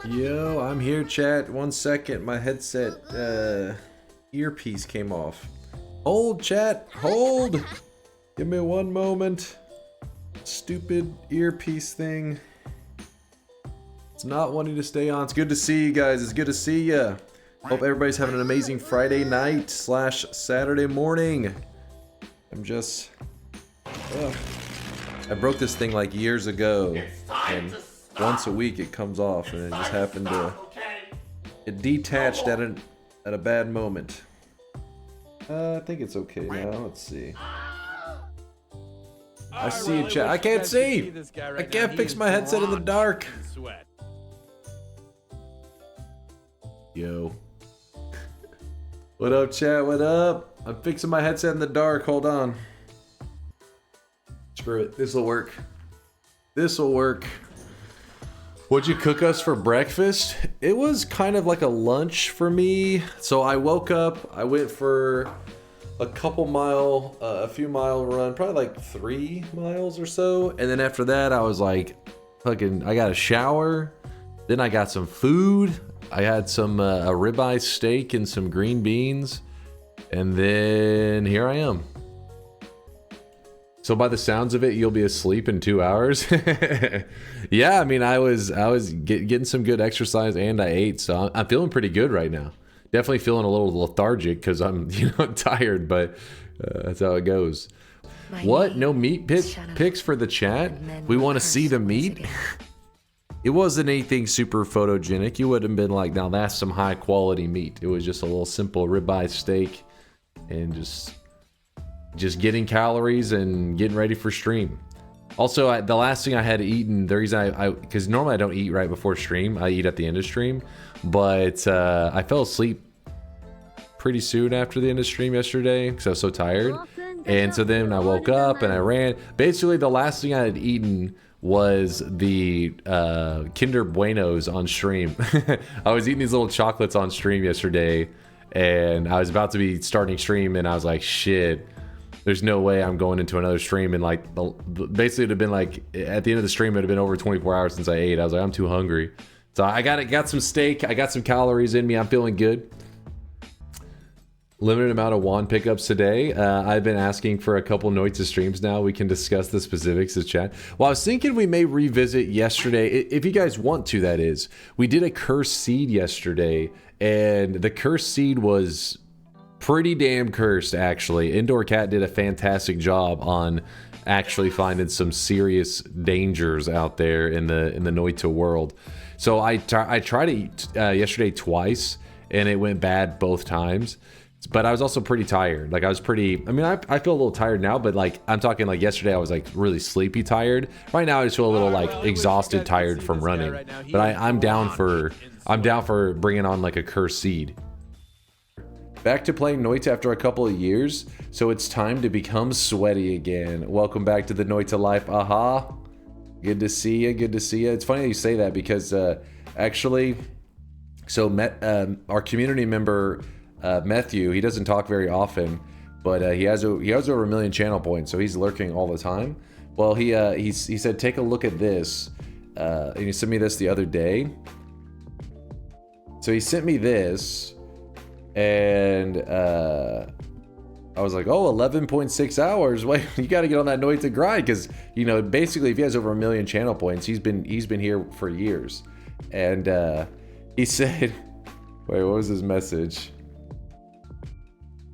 Yo, I'm here, chat. 1 second, my headset earpiece came off. Hold, chat, hold. Give me 1 moment. Stupid earpiece thing. It's not wanting to stay on. It's good to see you guys. It's good to see ya. Hope everybody's having an amazing Friday night / Saturday morning. I'm just... I broke this thing like years ago, and once a week it comes off, and it just happened to... It detached at a bad moment. I think it's okay now. Let's see. I see you, chat. I can't see! I can't fix my headset in the dark! Yo. What up, chat? What up? I'm fixing my headset in the dark. Hold on. Screw it. This'll work. This'll work. What'd you cook us for breakfast? It was kind of like a lunch for me. So I woke up, I went for a few mile run, probably like 3 miles or so. And then after that, I was like, I got a shower. Then I got some food. I had some a ribeye steak and some green beans. And then here I am. So by the sounds of it, you'll be asleep in 2 hours. Yeah, I mean, I was getting some good exercise and I ate, so I'm feeling pretty good right now. Definitely feeling a little lethargic because I'm tired, but that's how it goes. What? No meat pics for the chat? We want to see the meat? It wasn't anything super photogenic. You wouldn't have been like, now that's some high quality meat. It was just a little simple ribeye steak and just getting calories and getting ready for stream. Also, the last thing I had eaten, the reason because normally I don't eat right before stream, I eat at the end of stream, but I fell asleep pretty soon after the end of stream yesterday because I was so tired. And so then I woke up and I ran. Basically, the last thing I had eaten was the Kinder Buenos on stream. I was eating these little chocolates on stream yesterday, and I was about to be starting stream, and I was like, shit. There's no way I'm going into another stream, and like basically it'd have been like at the end of the stream it'd have been over 24 hours since I ate. I was like, I'm too hungry. So I got some steak, I got some calories in me, I'm feeling good. Limited amount of wand pickups today. I've been asking for a couple Noita streams now. We can discuss the specifics of chat. Well, I was thinking we may revisit yesterday, if you guys want to, that is. We did a cursed seed yesterday, and the cursed seed was pretty damn cursed, actually. IndoorCat did a fantastic job on actually finding some serious dangers out there in the Noita world. So I tried it yesterday twice, and it went bad both times. But I was also pretty tired. Like I feel a little tired now, but like I'm talking like yesterday I was like really sleepy tired. Right now I just feel a little like exhausted, tired from running. But I'm down for bringing on like a cursed seed. Back to playing Noita after a couple of years, so it's time to become sweaty again. Welcome back to the Noita life. Aha. Good to see you. Good to see you. It's funny that you say that because actually, so our community member Matthew, he doesn't talk very often, but he has over 1 million channel points, so he's lurking all the time. Well, he said take a look at this, and he sent me this the other day. So he sent me this. And I was like, oh, 11.6 hours. Wait, you got to get on that Noita grind because, basically if he has over 1 million channel points, he's been here for years. And he said, wait, what was his message?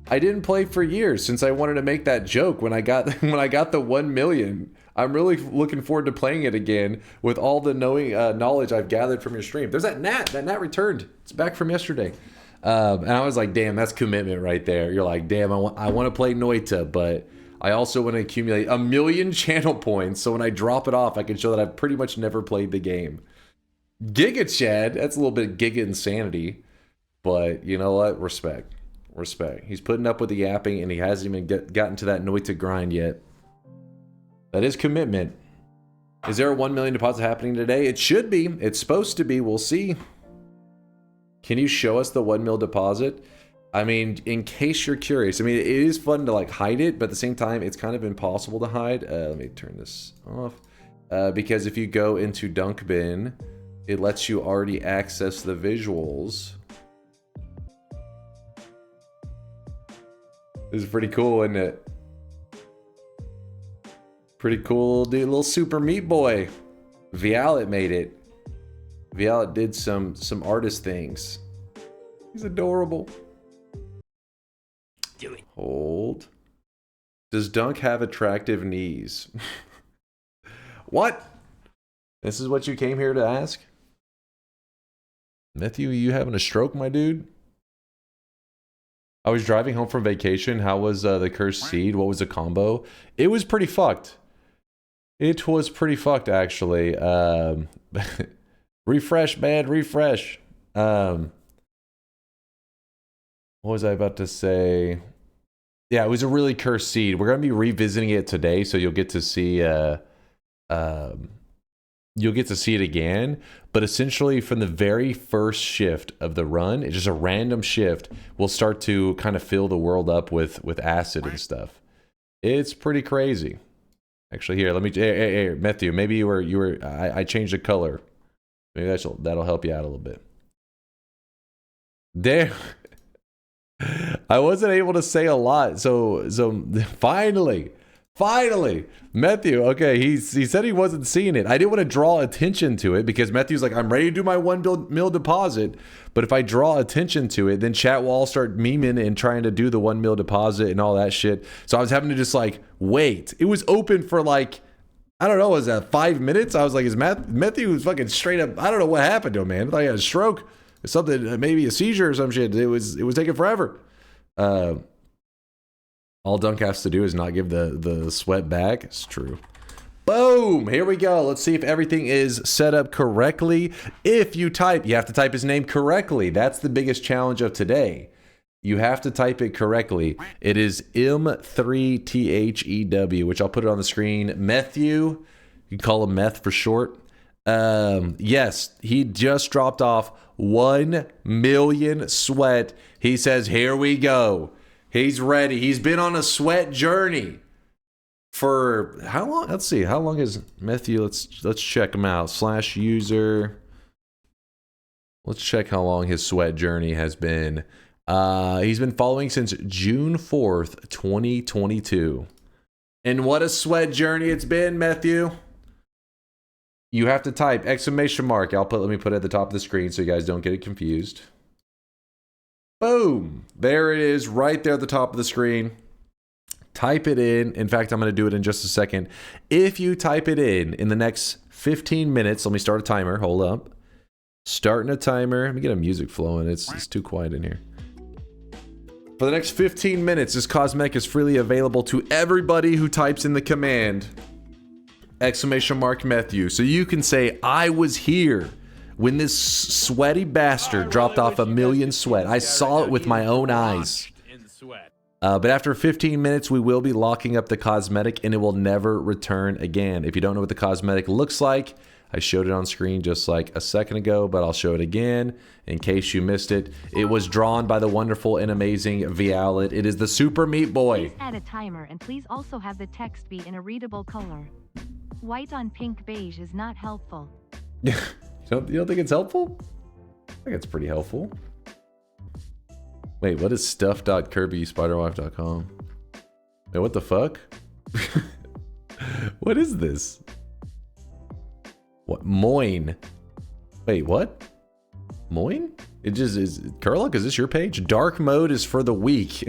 I didn't play for years since I wanted to make that joke when I got the 1 million. I'm really looking forward to playing it again with all the knowledge I've gathered from your stream. There's that gnat. That gnat returned. It's back from yesterday. And I was like, damn, that's commitment right there. You're like, damn, I want to play Noita, but I also want to accumulate 1 million channel points. So when I drop it off, I can show that I've pretty much never played the game. Giga Chad, that's a little bit Giga insanity. But you know what? Respect. He's putting up with the yapping, and he hasn't even gotten to that Noita grind yet. That is commitment. Is there a 1 million deposit happening today? It should be. It's supposed to be. We'll see. Can you show us the 1 mil deposit? I mean, in case you're curious. I mean, it is fun to like hide it, but at the same time, it's kind of impossible to hide. Let me turn this off. Because if you go into Dunk Bin, it lets you already access the visuals. This is pretty cool, isn't it? Pretty cool, dude. Little Super Meat Boy. Vialet made it. Vialet did some artist things. He's adorable. Do it. Hold. Does Dunk have attractive knees? What? This is what you came here to ask? Matthew, you having a stroke, my dude? I was driving home from vacation. How was the cursed seed? What was the combo? It was pretty fucked. It was pretty fucked, actually. Refresh, man, refresh. What was I about to say? Yeah, it was a really cursed seed. We're going to be revisiting it today, so you'll get to see it again. But essentially, from the very first shift of the run, it's just a random shift, we'll start to kind of fill the world up with acid and stuff. It's pretty crazy. Actually, here, let me. Hey, Matthew, maybe you were. I changed the color. Maybe that'll help you out a little bit. Damn. I wasn't able to say a lot, so finally, Matthew. Okay, he said he wasn't seeing it. I didn't want to draw attention to it because Matthew's like, I'm ready to do my 1 mil deposit, but if I draw attention to it, then chat will all start memeing and trying to do the 1 mil deposit and all that shit. So I was having to just like wait. It was open for like, I don't know, was that 5 minutes? I was like, Matthew was fucking straight up. I don't know what happened to him, man. I thought he had a stroke. Something, maybe a seizure or some shit. It was taking forever. All Dunk has to do is not give the sweat back. It's true. Boom! Here we go. Let's see if everything is set up correctly. If you type, you have to type his name correctly. That's the biggest challenge of today. You have to type it correctly. It is M3THEW, which I'll put it on the screen. Matthew, you can call him Meth for short. Yes, he just dropped off 1 million sweat. He says, here we go. He's ready. He's been on a sweat journey for how long? Let's see. How long is Matthew? Let's check him out. /user. Let's check how long his sweat journey has been. He's been following since June 4th, 2022. And what a sweat journey it's been, Matthew. You have to type !! Let me put it at the top of the screen so you guys don't get it confused. Boom! There it is, right there at the top of the screen. Type it in. In fact, I'm going to do it in just a second. If you type it in the next 15 minutes, let me start a timer. Hold up. Starting a timer. Let me get a music flowing. It's too quiet in here. For the next 15 minutes, this cosmetic is freely available to everybody who types in the command !Matthew. So you can say, I was here when this sweaty bastard dropped off 1 million sweat. I saw it with my own eyes. But after 15 minutes, we will be locking up the cosmetic and it will never return again. If you don't know what the cosmetic looks like, I showed it on screen just like a second ago, but I'll show it again in case you missed it. It was drawn by the wonderful and amazing Vialet. It is the Super Meat Boy. Please add a timer and please also have the text be in a readable color. White on pink beige is not helpful. You don't think it's helpful? I think it's pretty helpful. Wait, what is stuff.kirbyspiderwife.com? Wait, what the fuck? What is this? What? Moin. Wait, what? Moin? It just is. Curlock, is this your page? Dark mode is for the weak.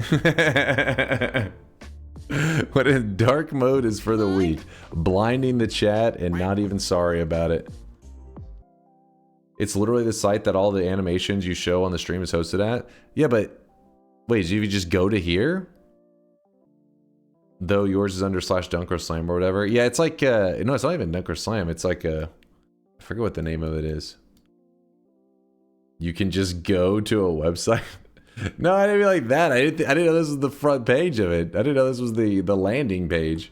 What in dark mode is for the weak. Blinding the chat and not even sorry about it. It's literally the site that all the animations you show on the stream is hosted at. Yeah, but wait, do you just go to here? Though yours is under /DunkOrSlam or whatever. Yeah, it's like no, it's not even DunkOrSlam. It's like I forget what the name of it is. You can just go to a website. No, I didn't mean like that. I didn't know this was the front page of it. I didn't know this was the landing page.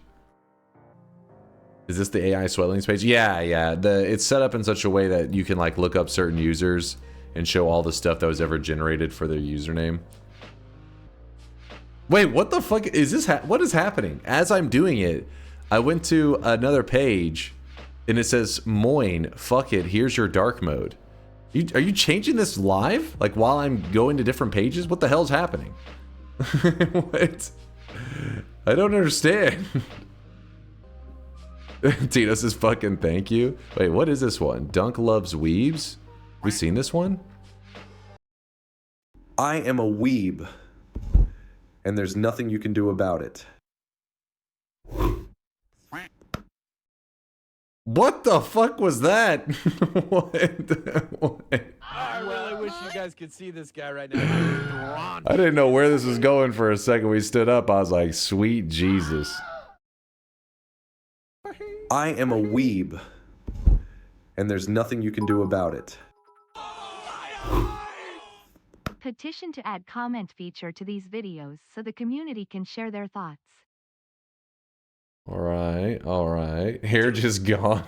Is this the AI sweatlinks page? Yeah. It's set up in such a way that you can like look up certain users and show all the stuff that was ever generated for their username. Wait, what the fuck is this? What is happening? As I'm doing it, I went to another page And it says, Moin, fuck it, here's your dark mode. Are you changing this live? Like while I'm going to different pages? What the hell's happening? What? I don't understand. Tino says fucking thank you. Wait, what is this one? Dunk loves weebs? Have we seen this one? I am a weeb, and there's nothing you can do about it. What the fuck was that? What? Well, I wish you guys could see this guy right now. I didn't know where this was going for a second. We stood up. I was like, sweet Jesus. I am a weeb, and there's nothing you can do about it. Petition to add comment feature to these videos so the community can share their thoughts. All right, all right. Hair just gone.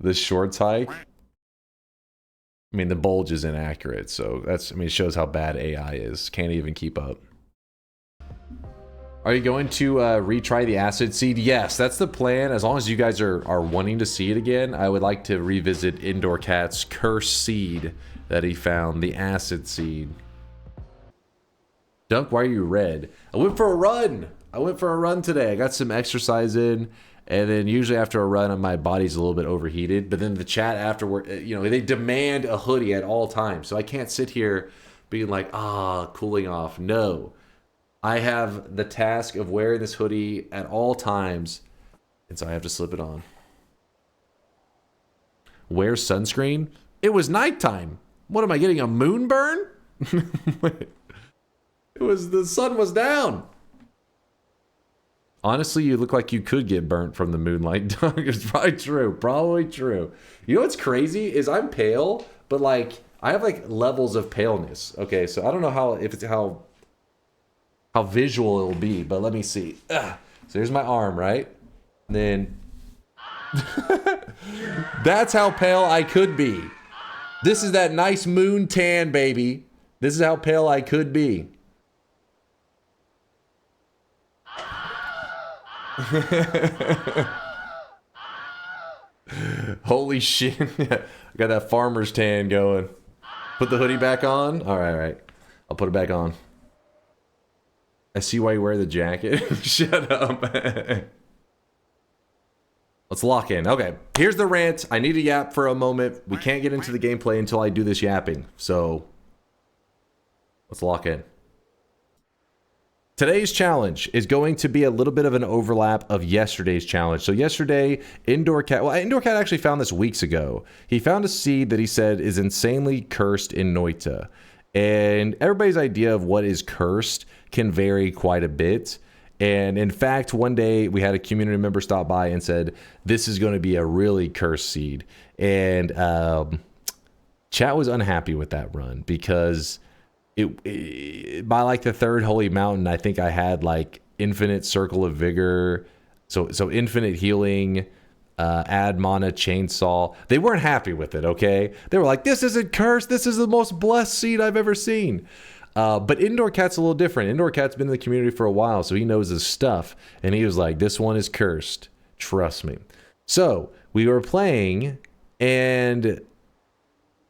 The shorts hike. I mean, the bulge is inaccurate, so that's, I mean, it shows how bad AI is. Can't even keep up. Are you going to retry the acid seed? Yes, that's the plan. As long as you guys are wanting to see it again, I would like to revisit IndoorCat's cursed seed that he found, the acid seed. Dunk, why are you red? I went for a run. I went for a run today. I got some exercise in, and then usually after a run, my body's a little bit overheated. But then the chat afterward, you know, they demand a hoodie at all times. So I can't sit here being like, cooling off. No. I have the task of wearing this hoodie at all times, and so I have to slip it on. Wear sunscreen? It was nighttime. What am I getting, a moonburn? The sun was down. Honestly, you look like you could get burnt from the moonlight. It's probably true. Probably true. You know what's crazy is I'm pale, but like I have like levels of paleness. Okay, so I don't know how visual it'll be, but let me see. So here's my arm, right? And then that's how pale I could be. This is that nice moon tan, baby. This is how pale I could be. Holy shit. I got that farmer's tan going. Put the hoodie back on. All right. I'll put it back on. I see why you wear the jacket. Shut up. Let's lock in. Okay, here's the rant. I need to yap for a moment. We can't get into the gameplay until I do this yapping. So let's lock in. Today's challenge is going to be a little bit of an overlap of yesterday's challenge. So yesterday, IndoorCat actually found this weeks ago. He found a seed that he said is insanely cursed in Noita. And everybody's idea of what is cursed can vary quite a bit. And in fact, one day we had a community member stop by and said, this is going to be a really cursed seed. And chat was unhappy with that run because by like the third holy mountain, I think I had like infinite circle of vigor. So infinite healing, add mana chainsaw. They weren't happy with it, okay? They were like, this isn't cursed. This is the most blessed seed I've ever seen. But IndoorCat's a little different. IndoorCat's been in the community for a while, so he knows his stuff. And he was like, this one is cursed. Trust me. So we were playing, and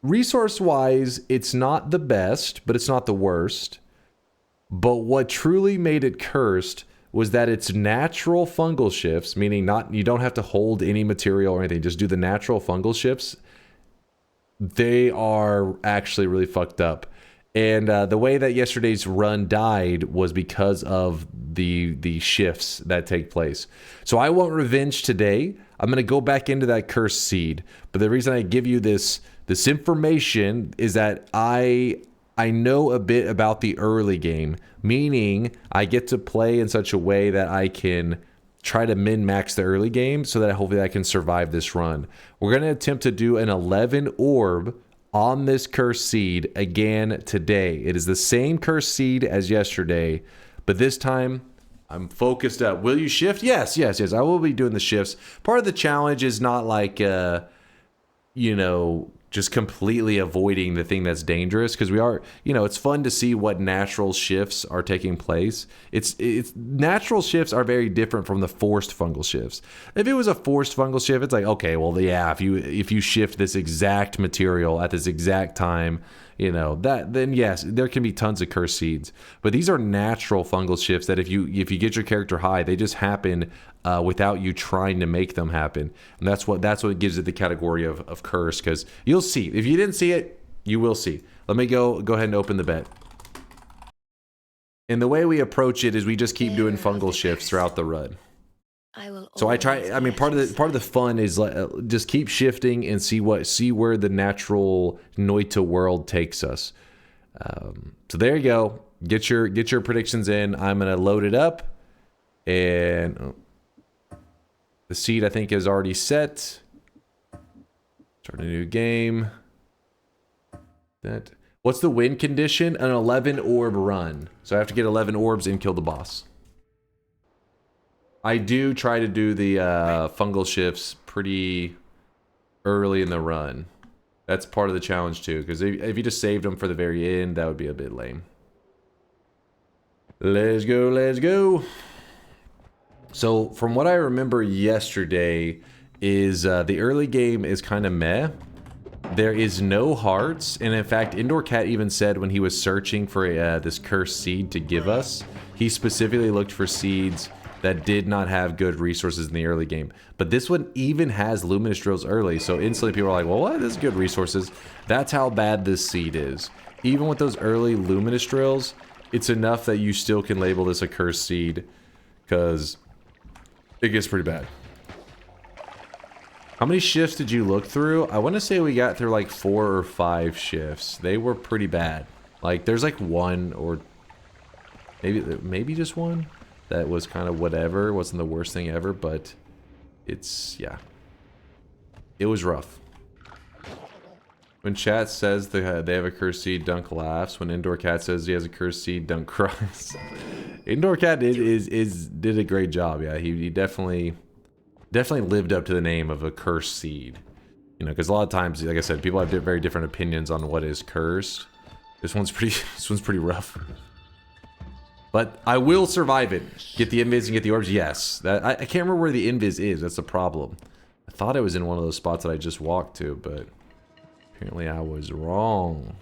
resource-wise, it's not the best, but it's not the worst. But what truly made it cursed was that its natural fungal shifts, meaning you don't have to hold any material or anything, just do the natural fungal shifts. They are actually really fucked up. And the way that yesterday's run died was because of the shifts that take place. So I want revenge today. I'm going to go back into that cursed seed. But the reason I give you this information is that I know a bit about the early game, meaning I get to play in such a way that I can try to min-max the early game so that hopefully I can survive this run. We're going to attempt to do an 11 orb on this cursed seed again today. It is the same cursed seed as yesterday, but this time I'm focused up. Will you shift? Yes. I will be doing the shifts. Part of the challenge is not like, just completely avoiding the thing that's dangerous, because we are, you know, it's fun to see what natural shifts are taking place. It's natural shifts are very different from the forced fungal shifts. If it was a forced fungal shift, it's like, okay, well, yeah, if you shift this exact material at this exact time, you know, that, then yes, there can be tons of cursed seeds. But these are natural fungal shifts that if you get your character high, they just happen without you trying to make them happen. And that's what gives it the category of curse, because you'll see. If you didn't see it, you will see. Let me go ahead and open the bet. And the way we approach it is we just keep doing fungal shifts throughout the run. So I try. I mean, part of the fun is just keep shifting and see where the natural Noita world takes us. So there you go. Get your predictions in. I'm gonna load it up, and the seed I think is already set. Start a new game. What's the win condition? An 11 orb run. So I have to get 11 orbs and kill the boss. I do try to do the fungal shifts pretty early in the run. That's part of the challenge too, because if you just saved them for the very end, that would be a bit lame. Let's go, let's go. So from what I remember yesterday is the early game is kind of meh. There is no hearts, and in fact, IndoorCat even said when he was searching for this cursed seed to give us, he specifically looked for seeds that did not have good resources in the early game. But this one even has luminous drills early, so instantly people are like, well, what? This is good resources. That's how bad this seed is. Even with those early luminous drills, it's enough that you still can label this a cursed seed, because it gets pretty bad. How many shifts did you look through? I want to say we got through like 4 or 5 shifts. They were pretty bad. Like, there's like one or maybe just one that was kind of whatever. It wasn't the worst thing ever, but it's, yeah. It was rough. When chat says they have a cursed seed, Dunk laughs. When IndoorCat says he has a cursed seed, Dunk cries. IndoorCat did a great job. Yeah, he definitely lived up to the name of a cursed seed. You know, because a lot of times, like I said, people have very different opinions on what is cursed. This one's pretty rough. But I will survive it. Get the invis and get the orbs. Yes. I can't remember where the invis is. That's the problem. I thought it was in one of those spots that I just walked to, but apparently I was wrong.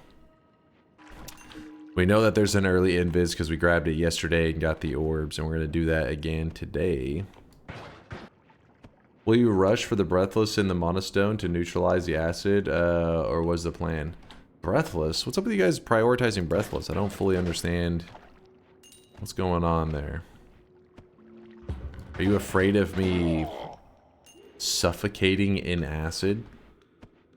We know that there's an early invis because we grabbed it yesterday and got the orbs, and we're going to do that again today. Will you rush for the Breathless in the Monostone to neutralize the acid, or was the plan? Breathless? What's up with you guys prioritizing Breathless? I don't fully understand what's going on there. Are you afraid of me suffocating in acid?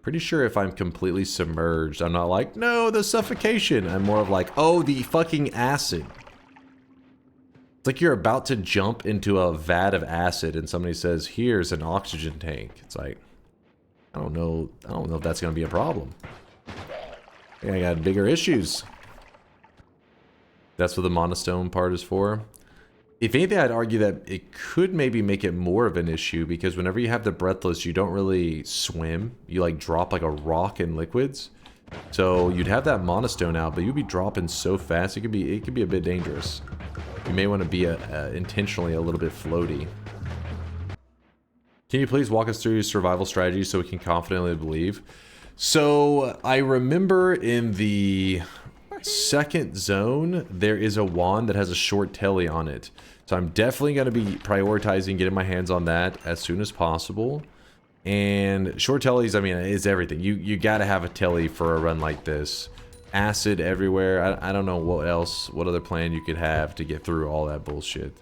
Pretty sure if I'm completely submerged, I'm not like, no, the suffocation. I'm more of like, oh, the fucking acid. It's like you're about to jump into a vat of acid and somebody says, here's an oxygen tank. It's like, I don't know if that's going to be a problem. I got bigger issues. That's what the monostone part is for. If anything, I'd argue that it could maybe make it more of an issue, because whenever you have the Breathless, you don't really swim. You like drop like a rock in liquids. So you'd have that monostone out, but you'd be dropping so fast, it could be a bit dangerous. You may want to be intentionally a little bit floaty. Can you please walk us through your survival strategy so we can confidently believe? So I remember in the second zone, there is a wand that has a short telly on it. So I'm definitely going to be prioritizing getting my hands on that as soon as possible. And short tellies, I mean, it's everything. You got to have a telly for a run like this. Acid everywhere. I don't know what other plan you could have to get through all that bullshit.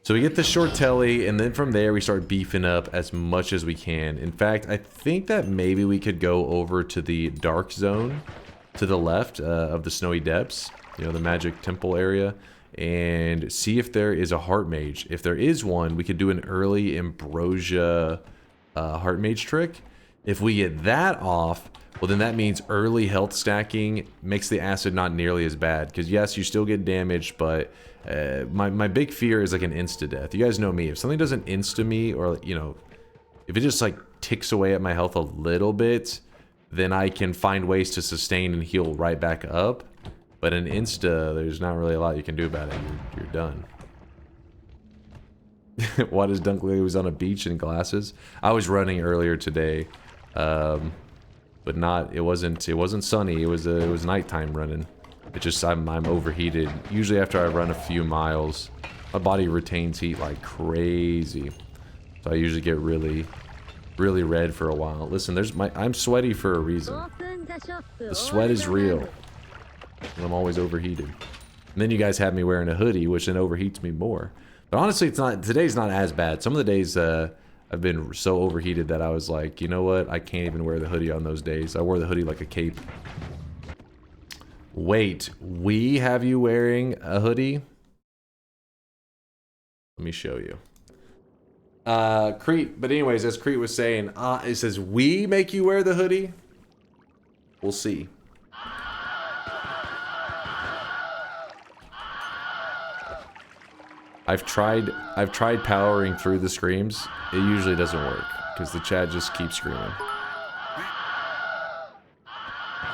So we get the short telly, and then from there we start beefing up as much as we can. In fact, I think that maybe we could go over to the dark zone to the left of the snowy depths, you know, the magic temple area, and see if there is a heart mage. If there is one, we could do an early ambrosia heart mage trick. If we get that off, well, then that means early health stacking makes the acid not nearly as bad. Because yes, you still get damaged, but my big fear is like an insta-death. You guys know me. If something doesn't insta me, or, you know, if it just like ticks away at my health a little bit, then I can find ways to sustain and heal right back up. But in Insta, there's not really a lot you can do about it. You're done. Why does DunkTales was on a beach in glasses? I was running earlier today, but not. It wasn't sunny. It was nighttime running. It just I'm overheated. Usually after I run a few miles, my body retains heat like crazy. So I usually get really red for a while. Listen, I'm sweaty for a reason. The sweat is real. And I'm always overheated. And then you guys have me wearing a hoodie, which then overheats me more. But honestly, today's not as bad. Some of the days I've been so overheated that I was like, you know what? I can't even wear the hoodie on those days. I wore the hoodie like a cape. Wait, we have you wearing a hoodie? Let me show you. Crete, but anyways, as Crete was saying, it says, we make you wear the hoodie? We'll see. I've tried powering through the screams. It usually doesn't work because the chat just keeps screaming.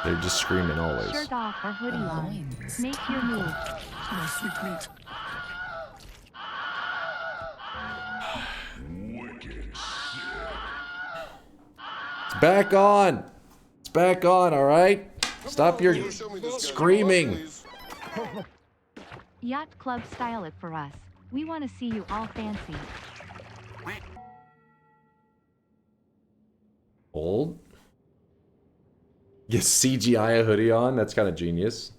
They're just screaming always. Shirt off or hoodie on. Make your move. It's back on. It's back on, all right? Stop your screaming. Yacht Club, style it for us. We want to see you all fancy. Old? Yes, CGI a hoodie on? That's kind of genius.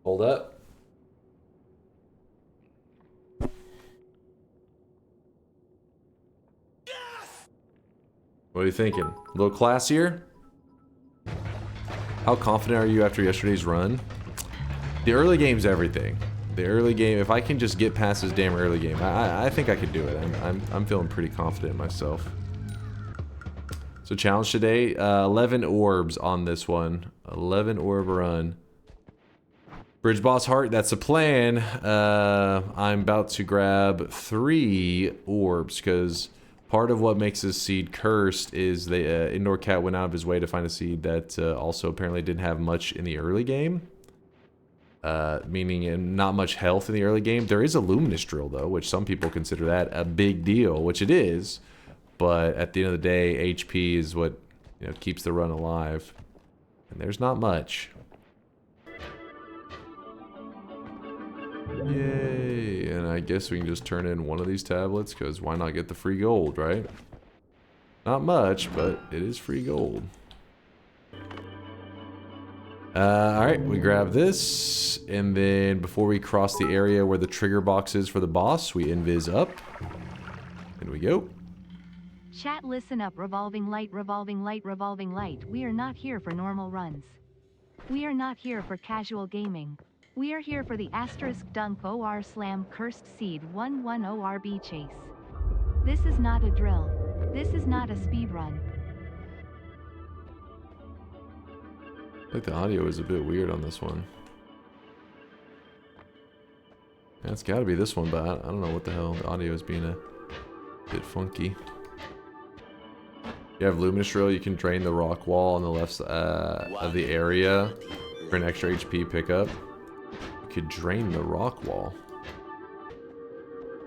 Hold up. What are you thinking? A little classier? How confident are you after yesterday's run? The early game's everything. The early game, if I can just get past this damn early game, I think I could do it. I'm feeling pretty confident myself. So challenge today, 11 orbs on this one. 11 orb run. Bridge boss heart, that's a plan. I'm about to grab 3 orbs because part of what makes this seed cursed is the IndoorCat went out of his way to find a seed that also apparently didn't have much in the early game. Meaning not much health in the early game. There is a luminous drill though, which some people consider that a big deal, which it is. But at the end of the day, HP is what keeps the run alive, and there's not much. Yay! And I guess we can just turn in one of these tablets because why not get the free gold, right? Not much, but it is free gold. Alright, we grab this, and then before we cross the area where the trigger box is for the boss, we invis up. In we go. Chat, listen up. Revolving light, revolving light, revolving light. We are not here for normal runs. We are not here for casual gaming. We are here for the asterisk DunkOrSlam cursed seed 110 RB chase. This is not a drill. This is not a speed run. I think the audio is a bit weird on this one. Yeah, it's gotta be this one, but I don't know what the hell. The audio is being a bit funky. You have luminous drill, you can drain the rock wall on the left of the area for an extra HP pickup. You could drain the rock wall.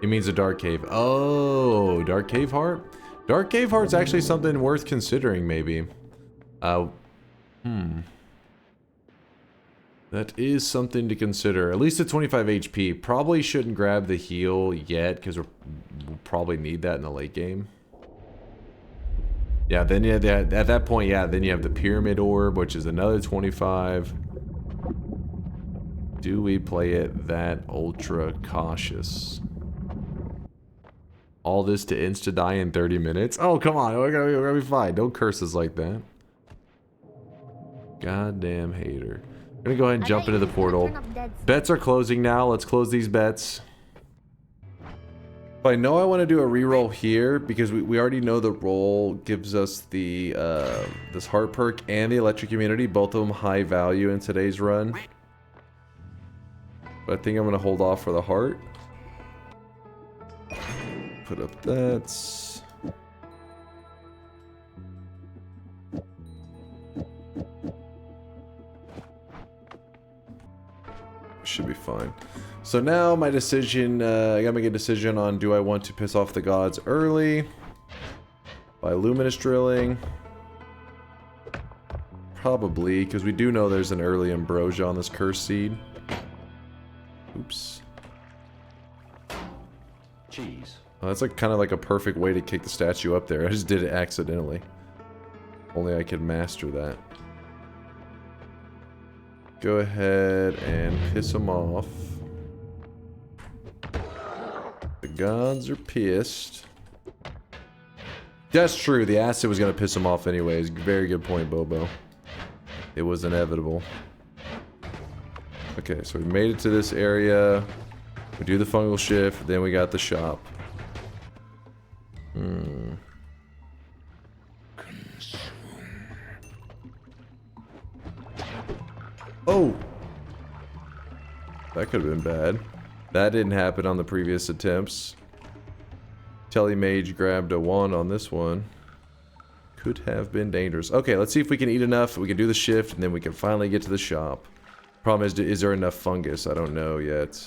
It means a dark cave. Oh, dark cave heart? Dark cave heart's actually something worth considering, maybe. That is something to consider. At least at 25 HP. Probably shouldn't grab the heal yet, because we'll probably need that in the late game. Yeah, then at that point, yeah, then you have the pyramid orb, which is another 25. Do we play it that ultra cautious? All this to insta-die in 30 minutes? Oh, come on, we're gonna be fine. Don't curse us like that. Goddamn hater. I'm gonna go ahead and jump into the portal. Bets are closing now. Let's close these bets. But I know I want to do a reroll here because we already know the roll gives us the this heart perk and the electric immunity, both of them high value in today's run. But I think I'm gonna hold off for the heart. Put up that. Should be fine. So now my decision, I gotta make a decision on do I want to piss off the gods early by luminous drilling? Probably, because we do know there's an early ambrosia on this cursed seed. Oops. Cheese. Oh, that's like kind of like a perfect way to kick the statue up there. I just did it accidentally. Only I could master that. Go ahead and piss them off. The gods are pissed. That's true. The acid was going to piss them off anyways. Very good point, Bobo. It was inevitable. Okay, so we made it to this area. We do the fungal shift. Then we got the shop. Oh! That could have been bad. That didn't happen on the previous attempts. Telemage grabbed a wand on this one. Could have been dangerous. Okay, let's see if we can eat enough. We can do the shift, and then we can finally get to the shop. Problem is there enough fungus? I don't know yet.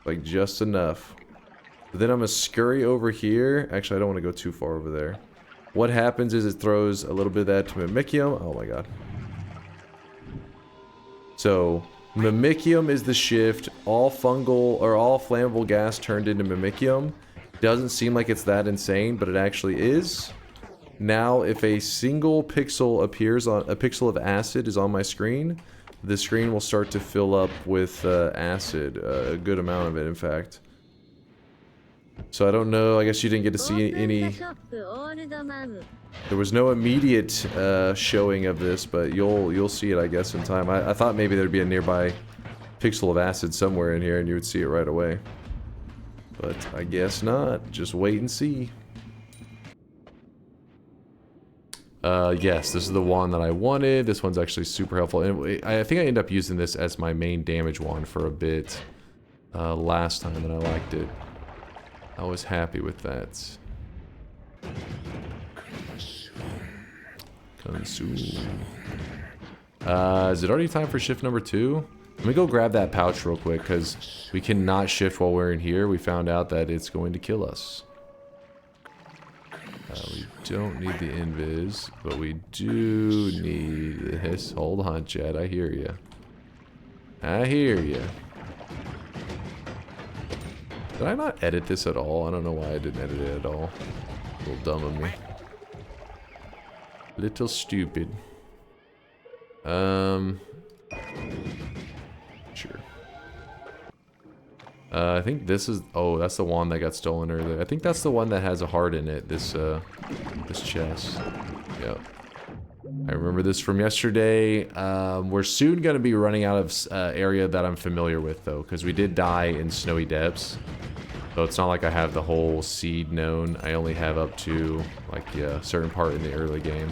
Like, just enough. But then I'm gonna scurry over here. Actually, I don't want to go too far over there. What happens is it throws a little bit of that to Mimicium. Oh my god. So, Mimicium is the shift. All fungal, or all flammable gas turned into Mimicium. Doesn't seem like it's that insane, but it actually is. Now, if a single pixel appears on, a pixel of acid is on my screen, the screen will start to fill up with acid. A good amount of it, in fact. So I don't know, I guess you didn't get to see any... There was no immediate showing of this, but you'll see it, I guess, in time. I thought maybe there'd be a nearby pixel of acid somewhere in here and you would see it right away. But I guess not. Just wait and see. Yes, this is the wand that I wanted. This one's actually super helpful. And I think I ended up using this as my main damage wand for a bit last time, and I liked it. I was happy with that. Consume. Is it already time for shift number 2? Let me go grab that pouch real quick, because we cannot shift while we're in here. We found out that it's going to kill us. We don't need the invis, but we do need this. Hold on, Chad. I hear you. I hear you. Did I not edit this at all? I don't know why I didn't edit it at all. A little dumb of me. Little stupid. Sure. I think this is... Oh, that's the wand that got stolen earlier. I think that's the one that has a heart in it. This chest. Yep. I remember this from yesterday. We're soon going to be running out of area that I'm familiar with, though, because we did die in snowy depths. So it's not like I have the whole seed known. I only have up to, like, yeah, a certain part in the early game.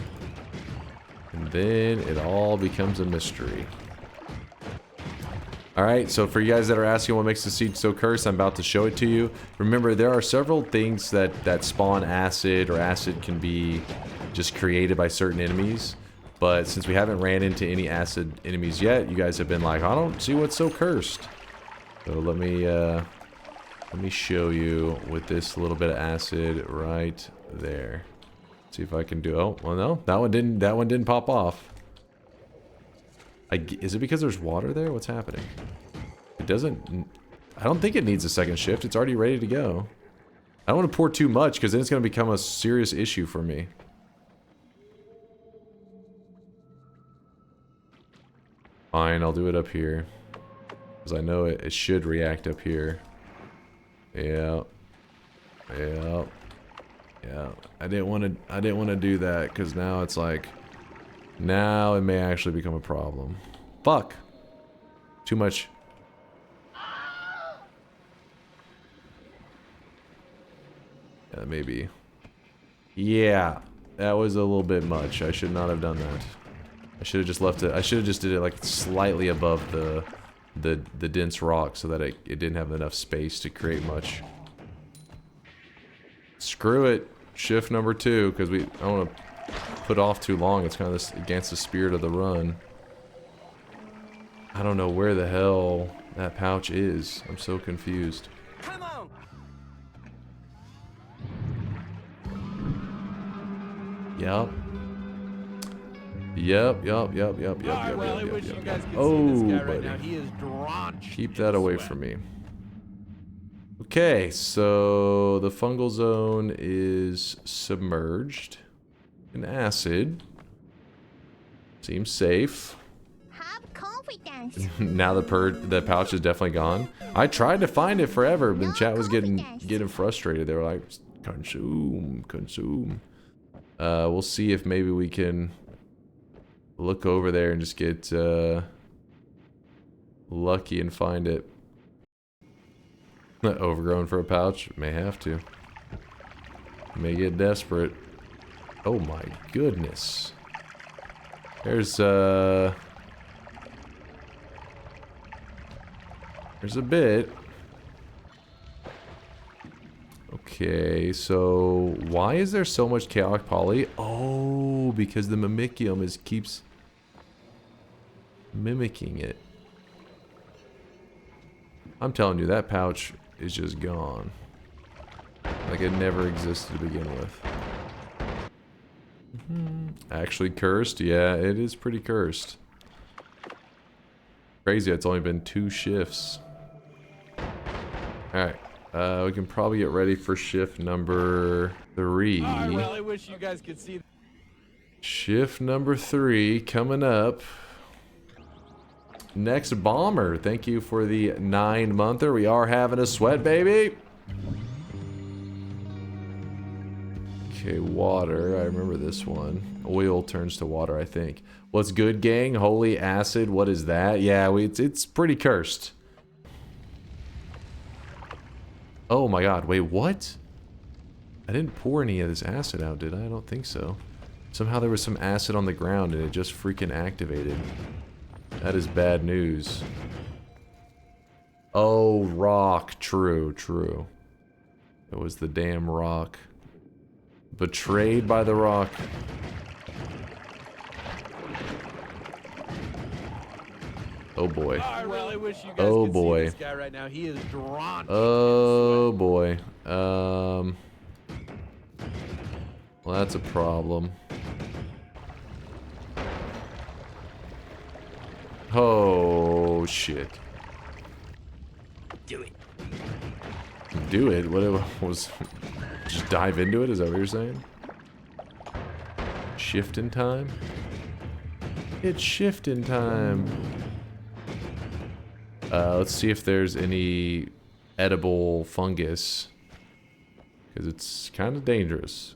And then it all becomes a mystery. Alright, so for you guys that are asking what makes the seed so cursed, I'm about to show it to you. Remember, there are several things that spawn acid, or acid can be just created by certain enemies. But since we haven't ran into any acid enemies yet, you guys have been like, I don't see what's so cursed. So let me show you with this little bit of acid right there. See if I can do... Oh, well, no, that one didn't pop off. Is it because there's water there? What's happening? It doesn't... I don't think it needs a second shift. It's already ready to go. I don't want to pour too much, because then it's going to become a serious issue for me. Fine, I'll do it up here. Because I know it should react up here. Yeah. Yeah. Yeah. I didn't want to do that, because now it's like... Now it may actually become a problem. Fuck. Too much. Yeah, maybe. Yeah. That was a little bit much. I should not have done that. I should have just left it. I should have just did it like slightly above the dense rock so that it didn't have enough space to create much. Screw it. Shift number 2, because I want to put off too long. It's kind of against the spirit of the run. I don't know where the hell that pouch is. I'm so confused. Come on. Yep. Yep. Well, I wish you guys could see this guy right now. He is drenched. Keep that away from me. Okay, so the fungal zone is submerged in acid. Seems safe. Have confidence. Now the pouch is definitely gone. I tried to find it forever, but chat was getting frustrated. They were like, consume. We'll see if maybe we can look over there and just get lucky and find it. Overgrown for a pouch? May have to. May get desperate. Oh my goodness. There's a bit. Okay, so why is there so much chaotic poly? Oh, because the mimicium keeps mimicking it. I'm telling you, that pouch is just gone. Like it never existed to begin with. Actually cursed? Yeah, it is pretty cursed. Crazy, it's only been 2 shifts. Alright, we can probably get ready for shift number 3. Well, I wish you guys could see. Shift number 3 coming up. Next bomber, thank you for the 9-monther. We are having a sweat, baby. Okay, water. I remember this one. Oil turns to water, I think. What's good, gang? Holy acid. What is that? Yeah, it's pretty cursed. Oh my god. Wait, what? I didn't pour any of this acid out, did I? I don't think so. Somehow there was some acid on the ground and it just freaking activated. That is bad news. Oh, rock. True. It was the damn rock. Betrayed by the rock. Oh boy. Well, I wish you guys Oh could boy. see this guy right now. He is drenched. Oh boy. Well, that's a problem. Oh shit. Do it. Do it? What it was? Just dive into it? Is that what you're saying? Shifting time? It's shifting time. Let's see if there's any edible fungus. Because it's kind of dangerous.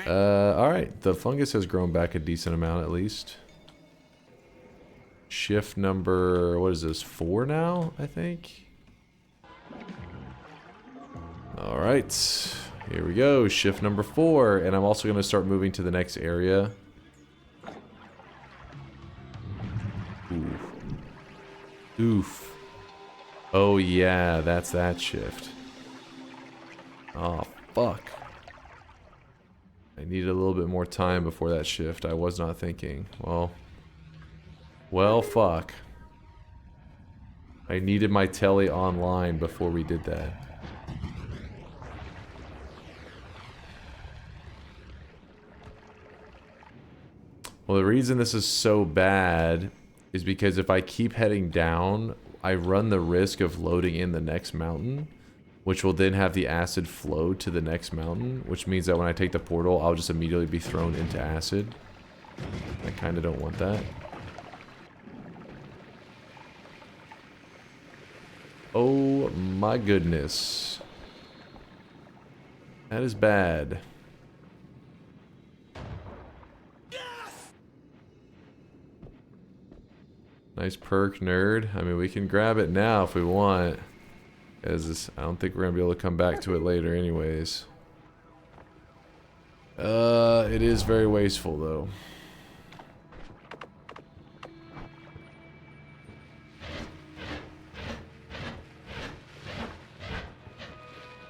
Alright. The fungus has grown back a decent amount at least. Shift number, what is this, 4 now, I think? Alright, here we go, shift number 4, and I'm also going to start moving to the next area. Oof. Oh yeah, that's that shift. Oh, fuck. I needed a little bit more time before that shift, I was not thinking. Well, fuck. I needed my telly online before we did that. Well, the reason this is so bad is because if I keep heading down, I run the risk of loading in the next mountain, which will then have the acid flow to the next mountain, which means that when I take the portal, I'll just immediately be thrown into acid. I kind of don't want that. Oh my goodness. That is bad. Nice perk, nerd. I mean, we can grab it now if we want. Because I don't think we're going to be able to come back to it later anyways. It is very wasteful though.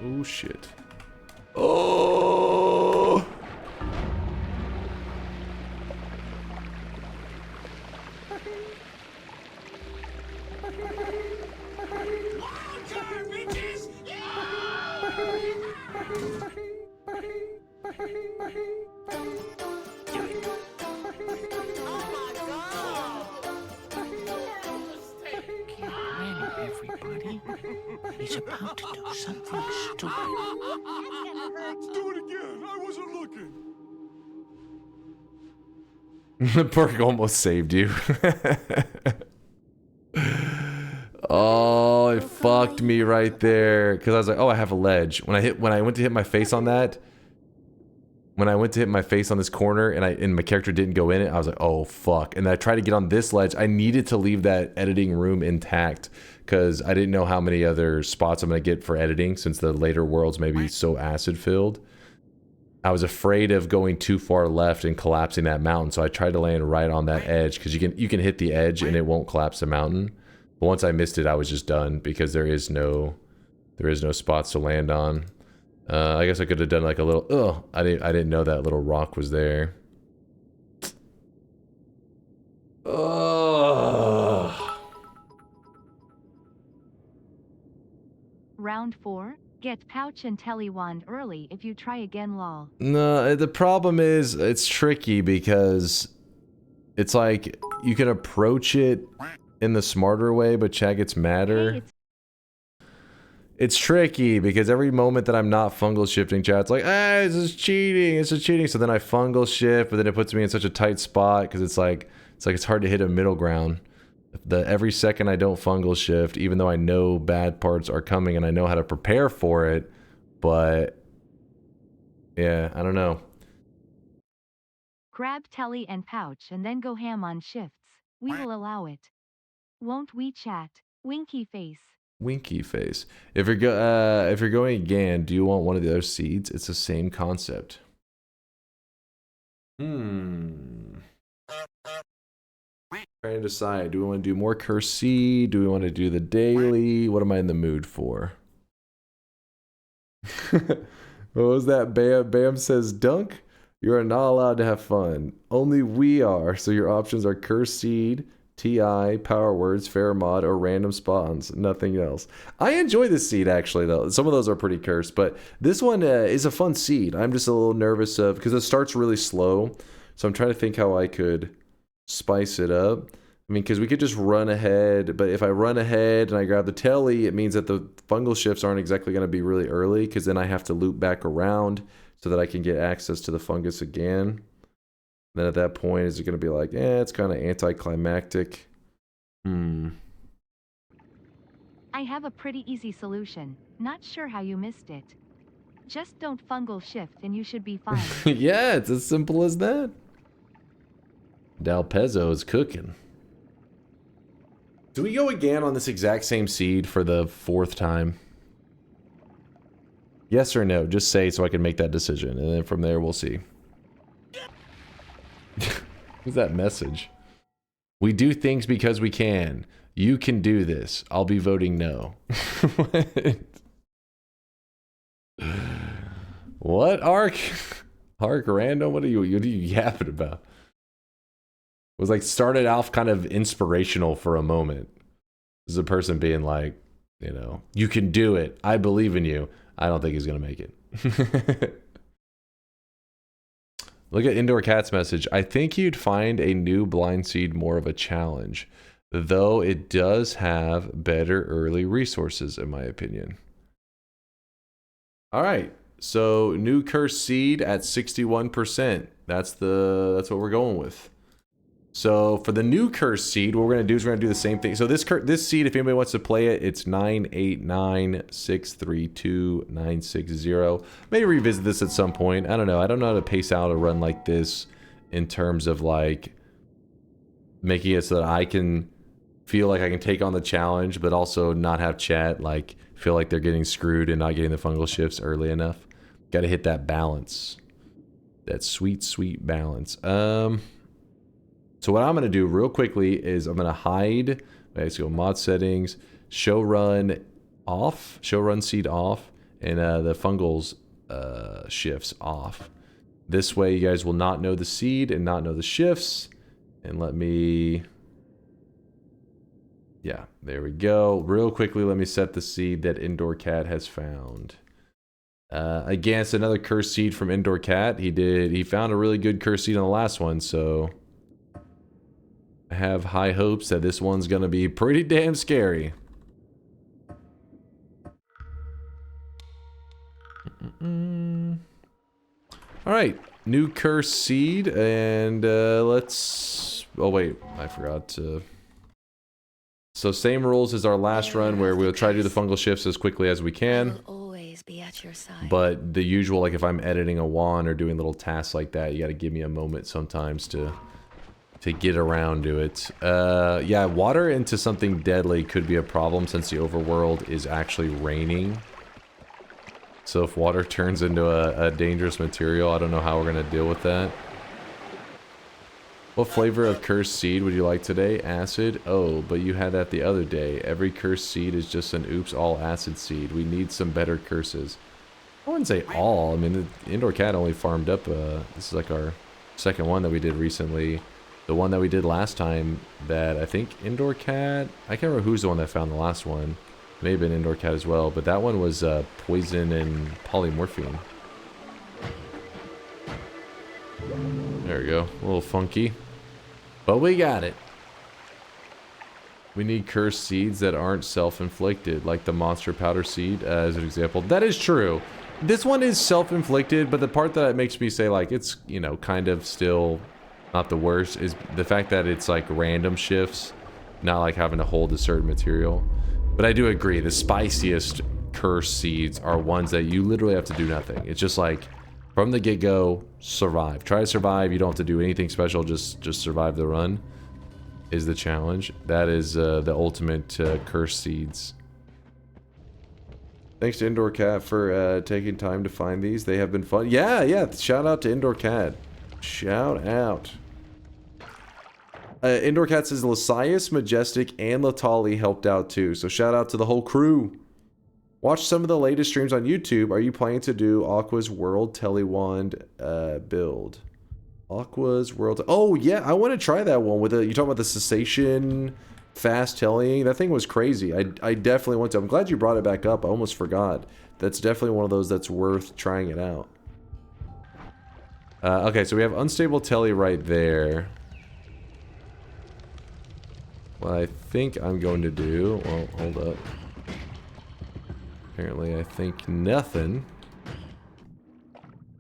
Oh shit. Oh! He's about to do something stupid. Do it again. I wasn't looking. The perk almost saved you. Oh, it fucked me right there. Because I was like, oh, I have a ledge. When I went to hit my face on that, when I went to hit my face on this corner and my character didn't go in it, I was like, oh fuck. And I tried to get on this ledge. I needed to leave that editing room intact because I didn't know how many other spots I'm gonna get for editing since the later worlds may be so acid filled. I was afraid of going too far left and collapsing that mountain, so I tried to land right on that edge because you can hit the edge and it won't collapse the mountain. But once I missed it, I was just done because there is no spots to land on. I guess I could have done like a little. Oh, I didn't know that little rock was there. Oh. Round 4. Get pouch and telly wand early if you try again, lol. No, the problem is it's tricky because it's like you can approach it in the smarter way, but chat gets madder. Hey, It's tricky because every moment that I'm not fungal shifting, chat's like, ah, this is cheating, this is cheating. So then I fungal shift, but then it puts me in such a tight spot because it's hard to hit a middle ground. Every second I don't fungal shift, even though I know bad parts are coming and I know how to prepare for it, but yeah, I don't know. grab telly and pouch and then go ham on shifts. We will allow it. Won't we, chat? Winky face. Winky face. If you're going again, do you want one of the other seeds? It's the same concept. Trying to decide. Do we want to do more cursed seed? Do we want to do the daily? What am I in the mood for? What was that? Bam Bam says, Dunk, you are not allowed to have fun. Only we are. So your options are cursed seed, TI, power words, fair mod, or random spawns. Nothing else. I enjoy this seed actually though. Some of those are pretty cursed, but this one is a fun seed. I'm just a little nervous of because it starts really slow. So I'm trying to think how I could spice it up. I mean, because we could just run ahead, but if I run ahead and I grab the telly, it means that the fungal shifts aren't exactly going to be really early because then I have to loop back around so that I can get access to the fungus again. Then at that point, is it going to be like, it's kind of anticlimactic? I have a pretty easy solution. Not sure how you missed it. Just don't fungal shift and you should be fine. Yeah, it's as simple as that. Dalpezzo is cooking. Do we go again on this exact same seed for the 4th time? Yes or no? Just say so I can make that decision. And then from there, we'll see. What's that message? We do things because we can. You can do this. I'll be voting no. What, Ark? Ark random? What are you yapping about? It was like started off kind of inspirational for a moment. This is a person being like, you know, you can do it. I believe in you. I don't think he's going to make it. Look at IndoorCat's message. I think you'd find a new blind seed more of a challenge, though it does have better early resources, in my opinion. All right. So new cursed seed at 61%. That's what we're going with. So for the new cursed seed, what we're going to do is we're going to do the same thing. So this seed, if anybody wants to play it, it's 989632960. Maybe revisit this at some point. I don't know. I don't know how to pace out a run like this in terms of like making it so that I can feel like I can take on the challenge, but also not have chat like feel like they're getting screwed and not getting the fungal shifts early enough. Got to hit that balance. That sweet, sweet balance. So what I'm going to do real quickly is I'm going to hide, let's go mod settings, show run off, show run seed off, and the fungals shifts off. This way you guys will not know the seed and not know the shifts. And let me, yeah, there we go. Real quickly, let me set the seed that IndoorCat has found. Again, it's another cursed seed from IndoorCat. He found a really good cursed seed on the last one, so I have high hopes that this one's gonna be pretty damn scary. All right, new curse seed, and let's. Oh wait, I forgot to. So same rules as our last run, where we'll try to do the fungal shifts as quickly as we can. Always be at your side. But the usual, like if I'm editing a wand or doing little tasks like that, you got to give me a moment sometimes to get around to it. Yeah, water into something deadly could be a problem since the overworld is actually raining. So if water turns into a dangerous material, I don't know how we're going to deal with that. What flavor of cursed seed would you like today? Acid? Oh, but you had that the other day. Every cursed seed is just an oops all acid seed. We need some better curses. I wouldn't say all. I mean, the IndoorCat only farmed up, this is like our second one that we did recently. The one that we did last time that I think IndoorCat, I can't remember who's the one that found the last one. May have been IndoorCat as well, but that one was poison and polymorphine. There we go, a little funky. But we got it. We need cursed seeds that aren't self-inflicted, like the monster powder seed as an example. That is true. This one is self-inflicted, but the part that makes me say like it's, you know, kind of still not the worst is the fact that it's like random shifts, not like having to hold a certain material. But I do agree, the spiciest cursed seeds are ones that you literally have to do nothing. It's just like from the get-go, survive. Try to survive. You don't have to do anything special. Just survive the run is the challenge. That is the ultimate cursed seeds. Thanks to IndoorCat for taking time to find these. They have been fun. Yeah. Shout out to IndoorCat. Shout out. IndoorCat says Lysias, Majestic, and Latali helped out too. So shout out to the whole crew. Watch some of the latest streams on YouTube. Are you planning to do Aqua's World Telewand build? Aqua's World... Oh, yeah. I want to try that one. With you talking about the cessation fast tellying? That thing was crazy. I definitely want to. I'm glad you brought it back up. I almost forgot. That's definitely one of those that's worth trying it out. Okay, so we have unstable telly right there. What I think I'm going to do... Well, hold up. Apparently, I think nothing.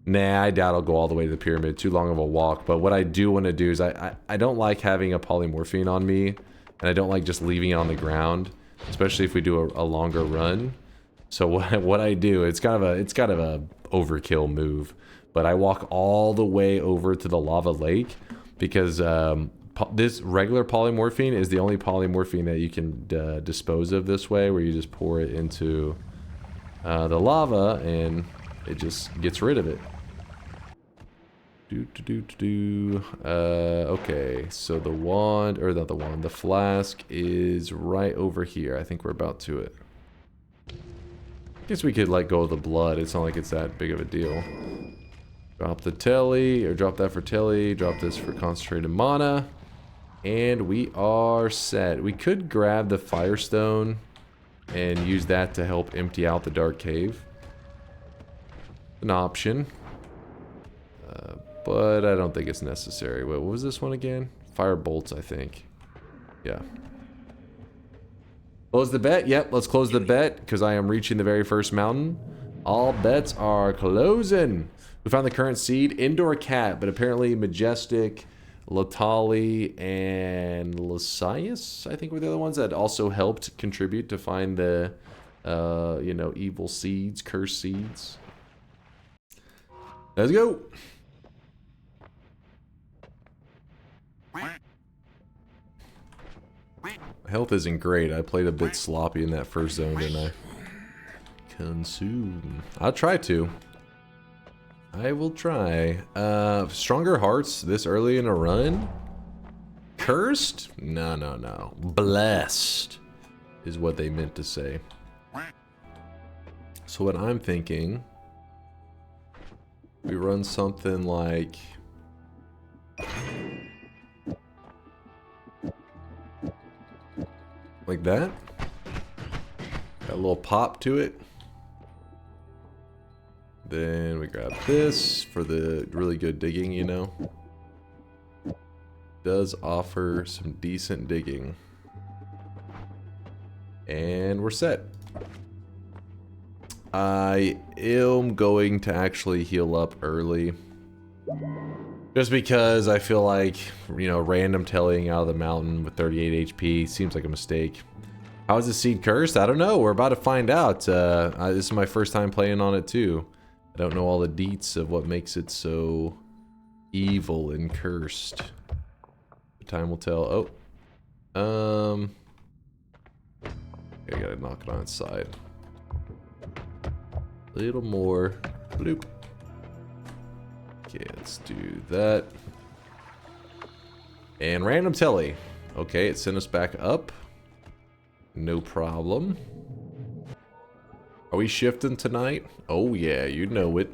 Nah, I doubt I'll go all the way to the pyramid. Too long of a walk. But what I do want to do is I don't like having a polymorphine on me. And I don't like just leaving it on the ground. Especially if we do a longer run. So what I do, it's kind of a overkill move. But I walk all the way over to the lava lake. Because this regular polymorphine is the only polymorphine that you can dispose of this way. Where you just pour it into... the lava, and it just gets rid of it. Okay, so the wand, or not the wand, the flask is right over here. I think we're about to it. Guess we could let go of the blood. It's not like it's that big of a deal. Drop the telly, or drop that for telly. Drop this for concentrated mana. And we are set. We could grab the firestone and use that to help empty out the dark cave. An option. But I don't think it's necessary. Wait, what was this one again? Fire bolts, I think. Yeah. Close the bet? Yep, let's close the bet, because I am reaching the very first mountain. All bets are closing. We found the current seed, IndoorCat, but apparently Majestic, Latali, and Lysias, I think were the other ones that also helped contribute to find the, you know, evil seeds, cursed seeds. Let's go. Health isn't great. I played a bit sloppy in that first zone, didn't I? Consume. I'll try to. I will try. Stronger hearts this early in a run? Cursed? No. Blessed is what they meant to say. So what I'm thinking, we run something like... like that. Got a little pop to it. Then we grab this for the really good digging, you know. Does offer some decent digging. And we're set. I am going to actually heal up early. Just because I feel like, you know, random telling out of the mountain with 38 HP seems like a mistake. How is the seed cursed? I don't know. We're about to find out. This is my first time playing on it too. I don't know all the deets of what makes it so evil and cursed. Time will tell. Oh. I gotta knock it on its side. A little more. Bloop. Okay, let's do that. And random telly. Okay, it sent us back up. No problem. Are we shifting tonight? Oh yeah, you know it.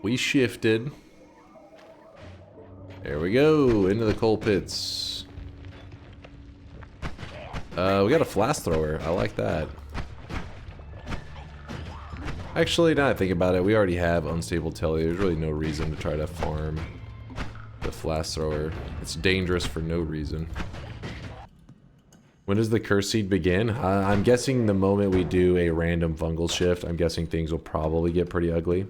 We shifted. There we go, into the coal pits. We got a flask thrower. I like that. Actually, now I think about it, we already have unstable telly. There's really no reason to try to farm the flask thrower. It's dangerous for no reason. When does the curse seed begin? I'm guessing the moment we do a random fungal shift, I'm guessing things will probably get pretty ugly.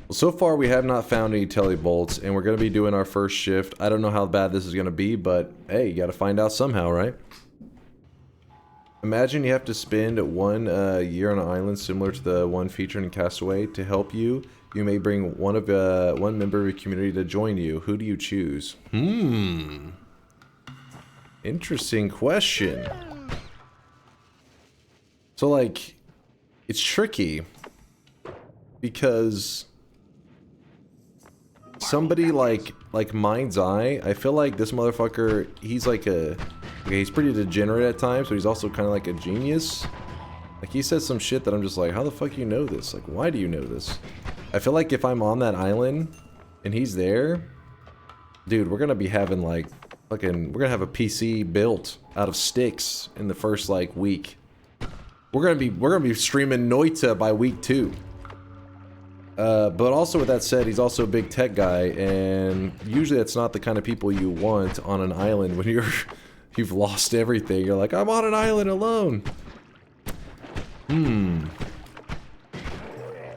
Well, so far we have not found any telly bolts, and we're going to be doing our first shift. I don't know how bad this is going to be, but hey, you got to find out somehow, right? Imagine you have to spend 1 year on an island similar to the one featured in Castaway. To help you, you may bring one member of your community to join you. Who do you choose? Interesting question. So, like, it's tricky because somebody like Mind's Eye, I feel like this motherfucker, he's like okay, he's pretty degenerate at times, but he's also kind of like a genius. Like, he says some shit that I'm just like, how the fuck do you know this? Like, why do you know this? I feel like if I'm on that island and he's there, dude, we're gonna be having like we're gonna have a PC built out of sticks in the first like week. We're gonna be streaming Noita by week 2. But also with that said, he's also a big tech guy, and usually that's not the kind of people you want on an island when you've lost everything. You're like, I'm on an island alone. You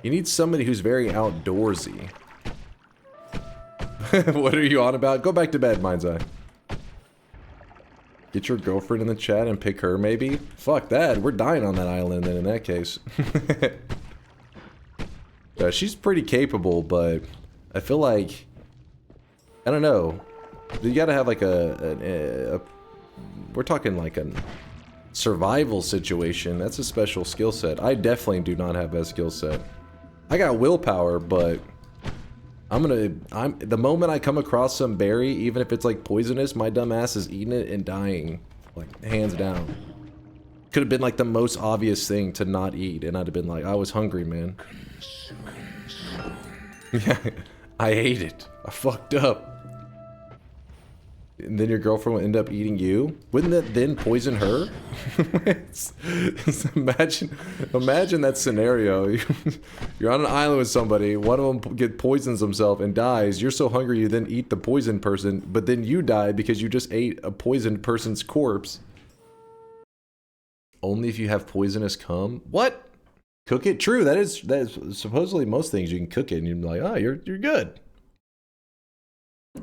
need somebody who's very outdoorsy. What are you on about? Go back to bed, Mind's Eye. Get your girlfriend in the chat and pick her, maybe? Fuck that. We're dying on that island then in that case. She's pretty capable, but I feel like, I don't know. You gotta have like we're talking like a survival situation. That's a special skill set. I definitely do not have that skill set. I got willpower, but the moment I come across some berry, even if it's like poisonous, my dumb ass is eating it and dying, like hands down. Could have been like the most obvious thing to not eat, and I'd have been like, I was hungry, man. Yeah, I ate it. I fucked up. And then your girlfriend will end up eating you? Wouldn't that then poison her? Imagine that scenario. You're on an island with somebody, one of them poisons himself and dies. You're so hungry you then eat the poisoned person, but then you die because you just ate a poisoned person's corpse. Only if you have poisonous cum? What? Cook it? True, that is supposedly most things you can cook it and you're like, oh, you're good.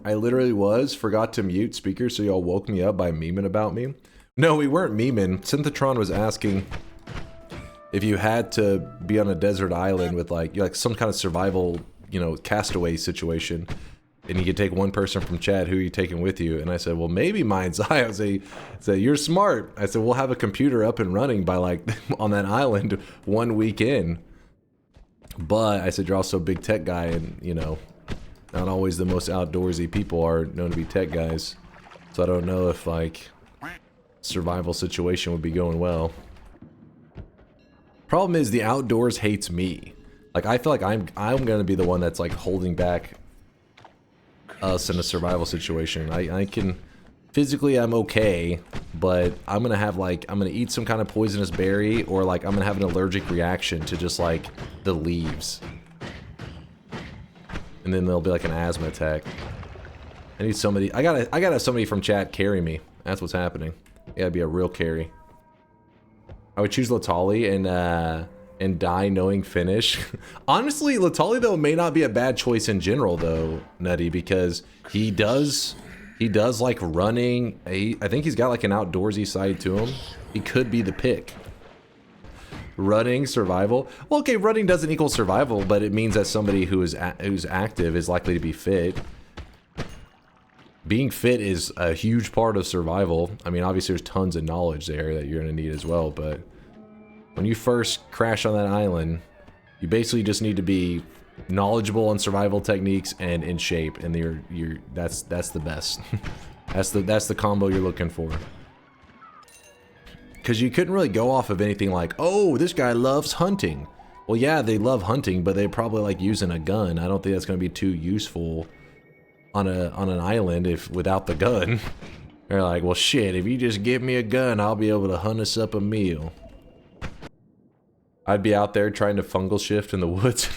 I literally forgot to mute speakers, so y'all woke me up by memeing about me. No, we weren't memeing. Synthetron was asking if you had to be on a desert island with like some kind of survival, you know, castaway situation, and you could take one person from chat, who are you taking with you? And I said, well, maybe Mind's Eye. I said, you're smart. I said, we'll have a computer up and running by like on that island 1 week in. But I said, you're also a big tech guy, and you know, not always the most outdoorsy people are known to be tech guys. So I don't know if like survival situation would be going well. Problem is the outdoors hates me. Like, I feel like I'm gonna be the one that's like holding back us in a survival situation. I can physically, I'm okay, but I'm gonna eat some kind of poisonous berry, or like I'm gonna have an allergic reaction to just like the leaves. And then there'll be like an asthma attack. I need somebody. I gotta have somebody from chat carry me. That's what's happening. You gotta be a real carry. I would choose Latali and die knowing finish. Honestly, Latali though may not be a bad choice in general though, Nutty, because he does like running. I think he's got like an outdoorsy side to him. He could be the pick. Running, survival. Well, okay, running doesn't equal survival, but it means that somebody who's active is likely to be fit. Being fit is a huge part of survival. I mean, obviously there's tons of knowledge there that you're gonna need as well, but when you first crash on that island, you basically just need to be knowledgeable on survival techniques and in shape, and that's the best. that's the combo you're looking for. Because you couldn't really go off of anything like, oh, this guy loves hunting. Well, yeah, they love hunting, but they probably like using a gun. I don't think that's going to be too useful on an island if without the gun. They're like, well, shit, if you just give me a gun, I'll be able to hunt us up a meal. I'd be out there trying to fungal shift in the woods.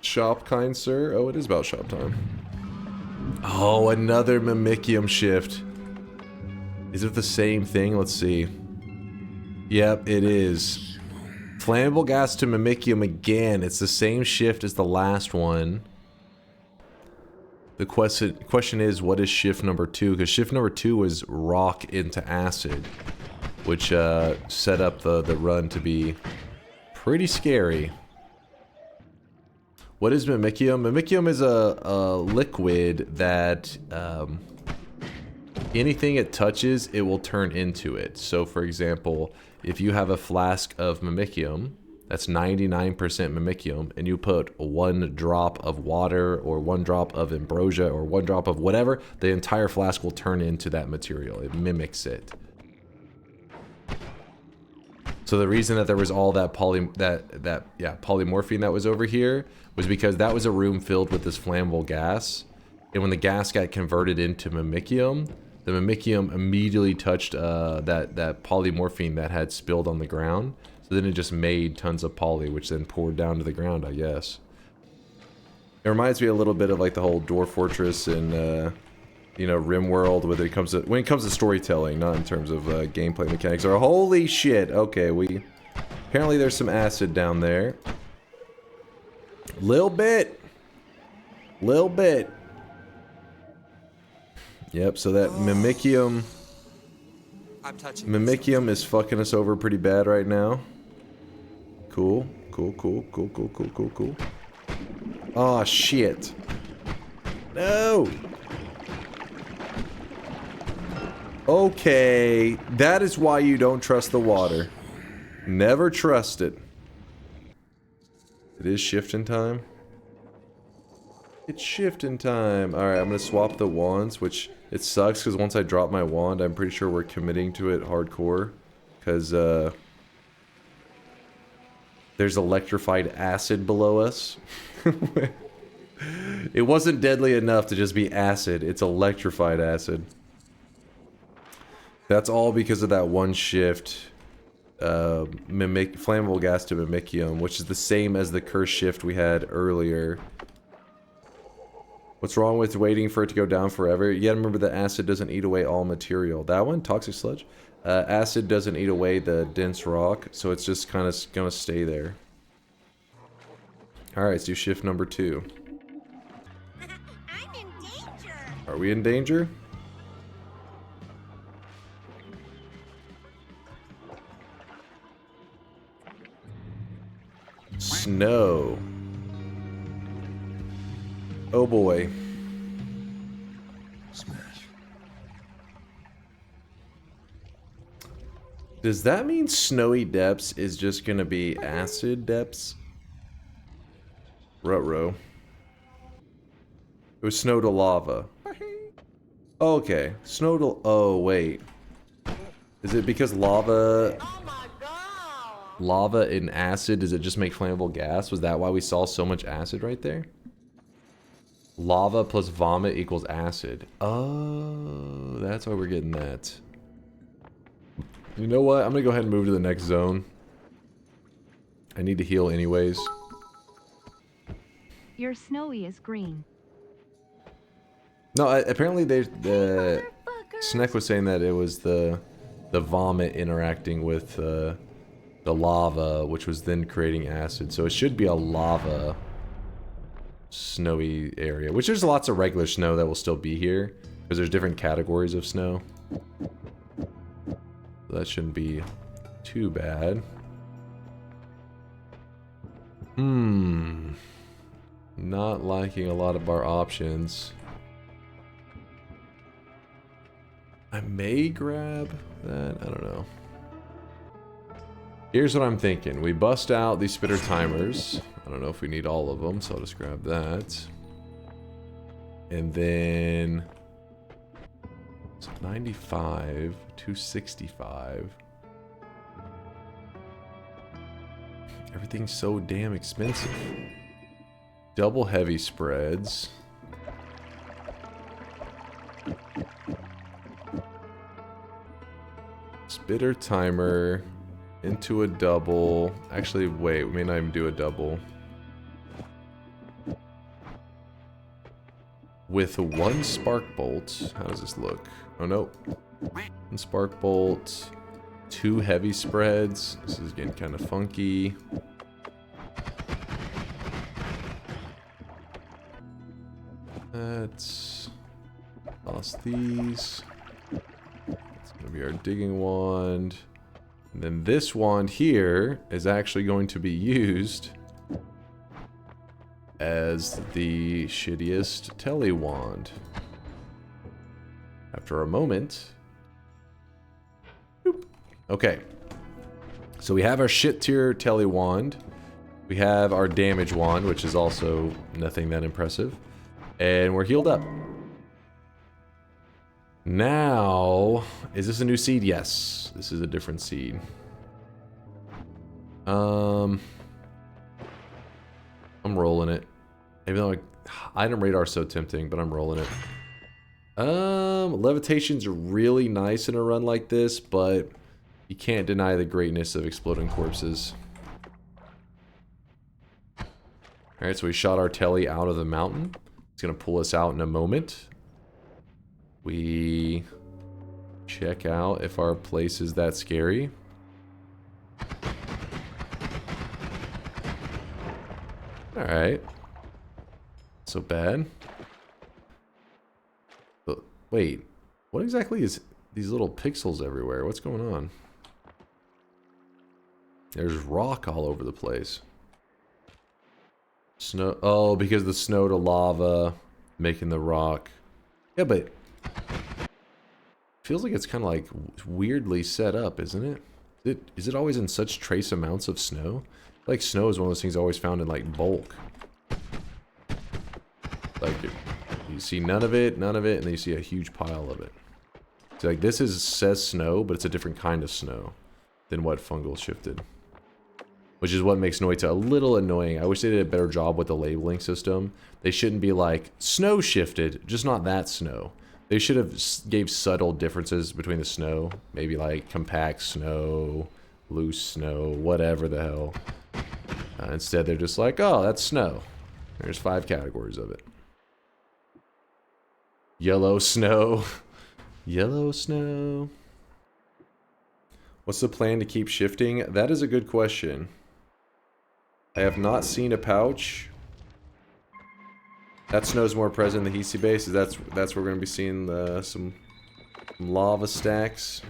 Shop, kind sir. Oh, it is about shop time. Oh, another Mimicium shift. Is it the same thing? Let's see. Yep, it is. Flammable gas to Mimicium again. It's the same shift as the last one. The question is, what is shift number 2? Because shift number 2 was rock into acid, which set up the run to be pretty scary. What is Mimicium? Mimicium is a liquid that anything it touches, it will turn into it. So for example, if you have a flask of Mimicium, that's 99% Mimicium, and you put 1 drop of water or 1 drop of ambrosia or 1 drop of whatever, the entire flask will turn into that material. It mimics it. So the reason that there was all that polymorphine that was over here was because that was a room filled with this flammable gas, and when the gas got converted into Mimicium, the Mimicium immediately touched that polymorphine that had spilled on the ground. So then it just made tons of poly, which then poured down to the ground, I guess. It reminds me a little bit of like the whole Dwarf Fortress and you know, RimWorld when it comes to storytelling, not in terms of gameplay mechanics. Or holy shit! Okay, apparently there's some acid down there. Little bit. Yep. So that Mimicium is fucking us over pretty bad right now. Cool. Oh shit. No. Okay, that is why you don't trust the water. Never trust it. It is shifting time. It's shifting time. Alright, I'm gonna swap the wands, which it sucks because once I drop my wand, I'm pretty sure we're committing to it hardcore. Because, there's electrified acid below us. It wasn't deadly enough to just be acid, it's electrified acid. That's all because of that one shift, flammable gas to Mimicium, which is the same as the curse shift we had earlier. What's wrong with waiting for it to go down forever? You gotta remember that acid doesn't eat away all material. That one, toxic sludge? Acid doesn't eat away the dense rock, so it's just kind of gonna stay there. Alright, let's do shift number 2. I'm in danger. Are we in danger? Snow. Oh boy. Smash. Does that mean snowy depths is just gonna be acid depths? Ruh-roh. It was snow to lava. Okay. Snow to... Oh, wait. Is it because lava... Lava and acid, does it just make flammable gas? Was that why we saw so much acid right there? Lava plus vomit equals acid. Oh, that's why we're getting that. You know what? I'm gonna go ahead and move to the next zone. I need to heal anyways. Your snowy is green. No, apparently Sneck was saying that it was the vomit interacting with the lava, which was then creating acid. So it should be a lava snowy area, which there's lots of regular snow that will still be here because there's different categories of snow. So that shouldn't be too bad. Not liking a lot of our options. I may grab that. I don't know. Here's what I'm thinking. We bust out these spitter timers. I don't know if we need all of them, so I'll just grab that. And then... So 95, 265. Everything's so damn expensive. Double heavy spreads. Spitter timer into a double. Actually, wait, we may not even do a double. With one spark bolt. How does this look? Oh no. One spark bolt. 2 heavy spreads. This is getting kind of funky. Let's toss these. It's going to be our digging wand. And then this wand here is actually going to be used as the shittiest telly wand. After a moment. Boop. Okay. So we have our shit tier telly wand. We have our damage wand, which is also nothing that impressive. And we're healed up. Now, is this a new seed? Yes, this is a different seed. I'm rolling it. Even though item radar is so tempting, but I'm rolling it. Levitation's really nice in a run like this, but you can't deny the greatness of exploding corpses. Alright, so we shot our telly out of the mountain. It's gonna pull us out in a moment. We check out if our place is that scary. Alright. So bad. But wait, what exactly is these little pixels everywhere? What's going on? There's rock all over the place. Snow. Oh, because the snow to lava making the rock. Yeah, but feels like it's kind of like weirdly set up, isn't it? Is it always in such trace amounts of snow? Like snow is one of those things always found in like bulk. Like you see none of it, and then you see a huge pile of it. So like this says snow, but it's a different kind of snow than what fungal shifted. Which is what makes Noita a little annoying. I wish they did a better job with the labeling system. They shouldn't be like, snow shifted, just not that snow. They should have gave subtle differences between the snow. Maybe like compact snow, loose snow, whatever the hell. Instead they're just like, oh, that's snow. There's 5 categories of it. Yellow snow. Yellow snow. What's the plan to keep shifting? That is a good question. I have not seen a pouch. That snow's more present in the Hisi base. That's where we're going to be seeing some lava stacks.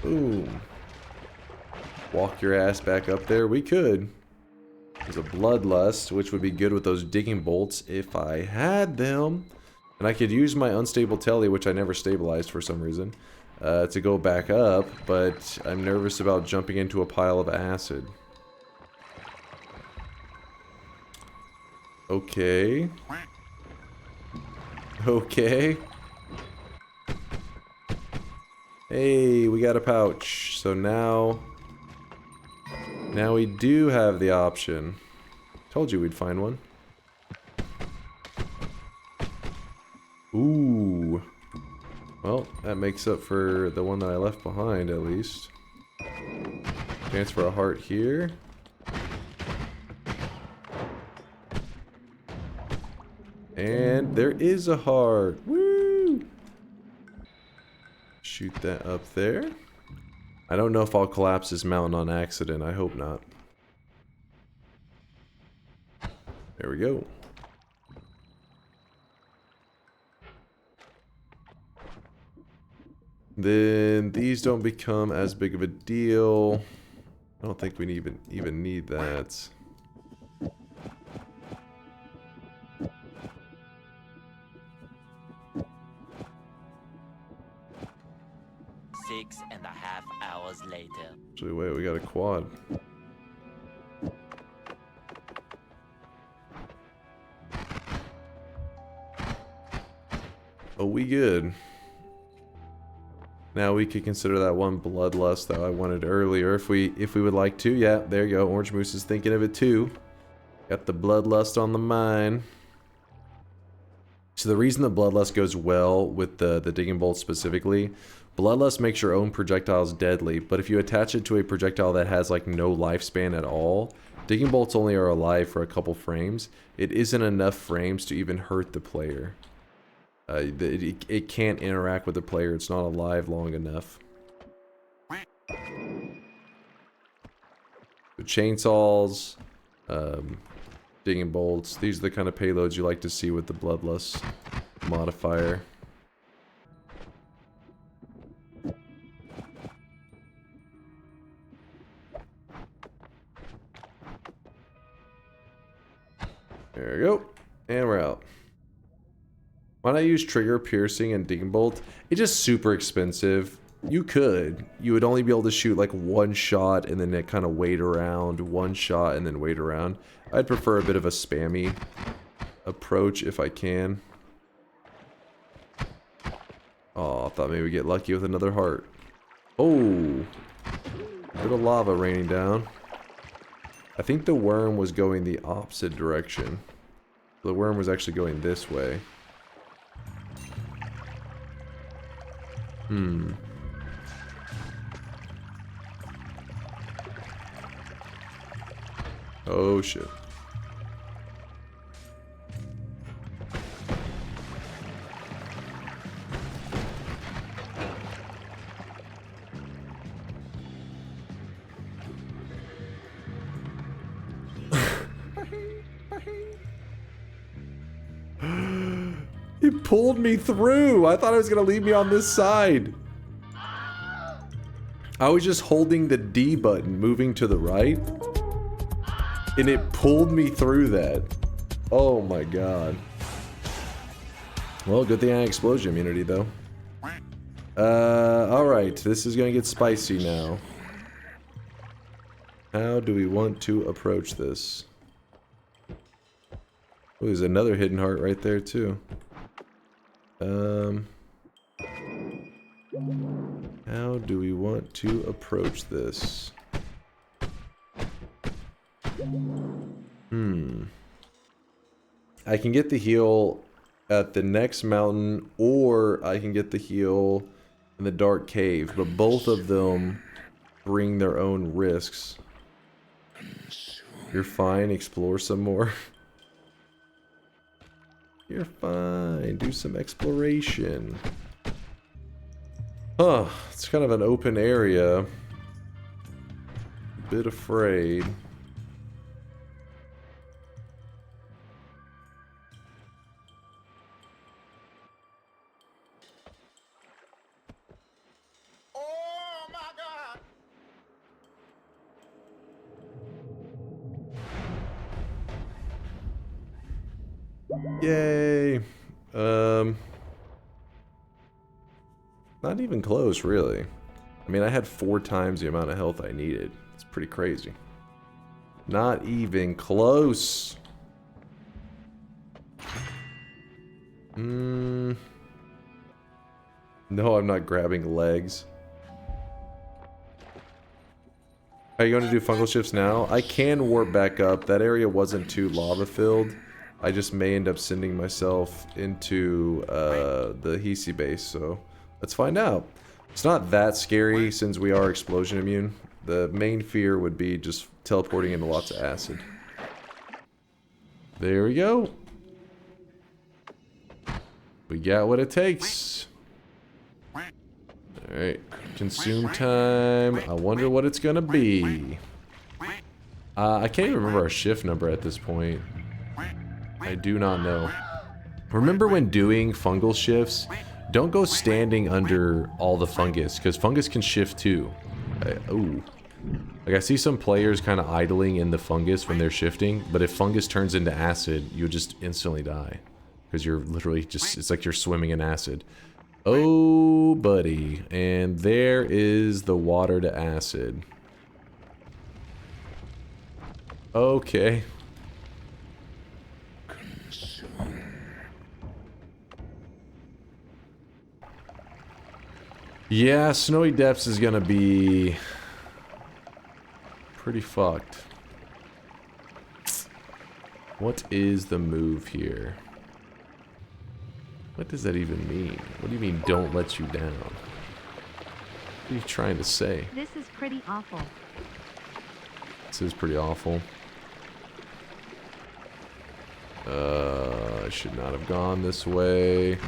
Boom. Walk your ass back up there. We could. There's a bloodlust, which would be good with those digging bolts if I had them. And I could use my unstable telly, which I never stabilized for some reason, to go back up, but I'm nervous about jumping into a pile of acid. Okay. Okay. Hey, we got a pouch. So now we do have the option Told you we'd find one. Ooh. Well, that makes up for the one that I left behind, at least. Chance for a heart here. And there is a heart. Woo! Shoot that up there. I don't know if I'll collapse this mountain on accident. I hope not. There we go. Then these don't become as big of a deal. I don't think we even need that. Six and a half hours later. Actually, wait, we got a quad. Oh, we good. Now we could consider that one bloodlust that I wanted earlier if we would like to. Yeah, there you go. Orange Moose is thinking of it too. Got the bloodlust on the mind. So the reason the bloodlust goes well with the digging bolt specifically, bloodlust makes your own projectiles deadly, but if you attach it to a projectile that has like no lifespan at all, digging bolts only are alive for a couple frames. It isn't enough frames to even hurt the player. It can't interact with the player. It's not alive long enough. So chainsaws, digging bolts. These are the kind of payloads you like to see with the bloodlust modifier. There we go. And we're out. Why not use trigger, piercing, and digging bolt? It's just super expensive. You could. You would only be able to shoot like one shot and then it kind of wait around. One shot and then wait around. I'd prefer a bit of a spammy approach if I can. Oh, I thought maybe we'd get lucky with another heart. Oh. Bit of lava raining down. I think the worm was going the opposite direction. The worm was actually going this way. Oh shit. It pulled me through. I thought it was gonna leave me on this side. I was just holding the D button, moving to the right, and it pulled me through that. Oh my god. Well, good thing I had explosion immunity though. Alright, this is gonna get spicy now. How do we want to approach this? Oh, there's another hidden heart right there too. How do we want to approach this? I can get the heal at the next mountain, or I can get the heal in the dark cave, but both of them bring their own risks. You're fine, explore some more. You're fine, do some exploration. Huh, it's kind of an open area. A bit afraid. Oh my God! Yay. Not even close, really. I mean, I had 4 times the amount of health I needed. It's pretty crazy. Not even close. No, I'm not grabbing legs. Are you going to do fungal shifts now? I can warp back up. That area wasn't too lava filled. I just may end up sending myself into the Hisi base, so let's find out. It's not that scary since we are explosion immune. The main fear would be just teleporting into lots of acid. There we go. We got what it takes. Alright, consume time. I wonder what it's gonna be. I can't even remember our shift number at this point. I do not know. Remember when doing fungal shifts, don't go standing under all the fungus, because fungus can shift too. Ooh. Like I see some players kind of idling in the fungus when they're shifting, but if fungus turns into acid, you'll just instantly die. Because you're literally just, it's like you're swimming in acid. Oh, buddy. And there is the water to acid. Okay. Yeah, Snowy Depths is gonna be pretty fucked. What is the move here? What does that even mean? What do you mean, don't let you down? What are you trying to say? This is pretty awful. This is pretty awful. I should not have gone this way.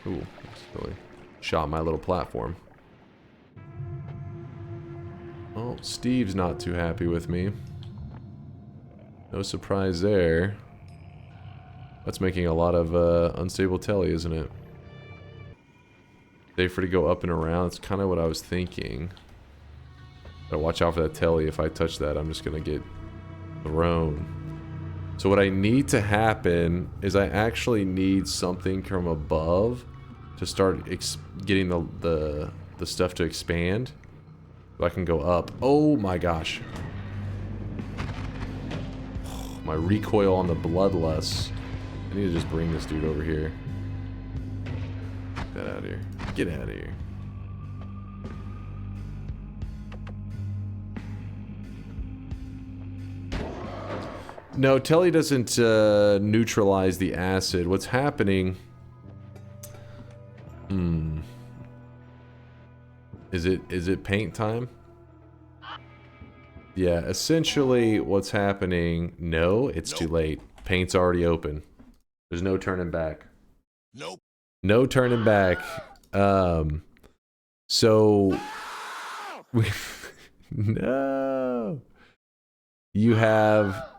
Ooh, just really shot my little platform. Oh, Steve's not too happy with me. No surprise there. That's making a lot of unstable telly, isn't it? Safer to go up and around. That's kind of what I was thinking. Gotta watch out for that telly. If I touch that, I'm just gonna get thrown. So what I need to happen is I actually need something from above to start getting the stuff to expand. So I can go up. Oh my gosh. My recoil on the bloodlust. I need to just bring this dude over here. Get that out of here. Get out of here. No, Telly doesn't neutralize the acid. What's happening... Is it paint time? Yeah, essentially what's happening... No, it's too late. Paint's already open. There's no turning back. Nope. No turning back. So... No! You have...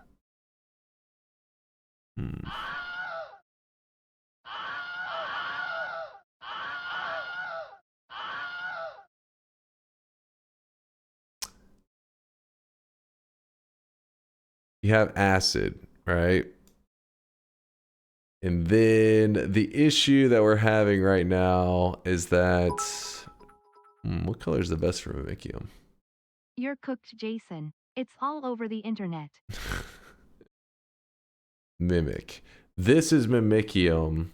You have acid, right? And then the issue that we're having right now is that... what color is the best for Mimicium? You're cooked, Jason. It's all over the internet. Mimic. This is Mimicium.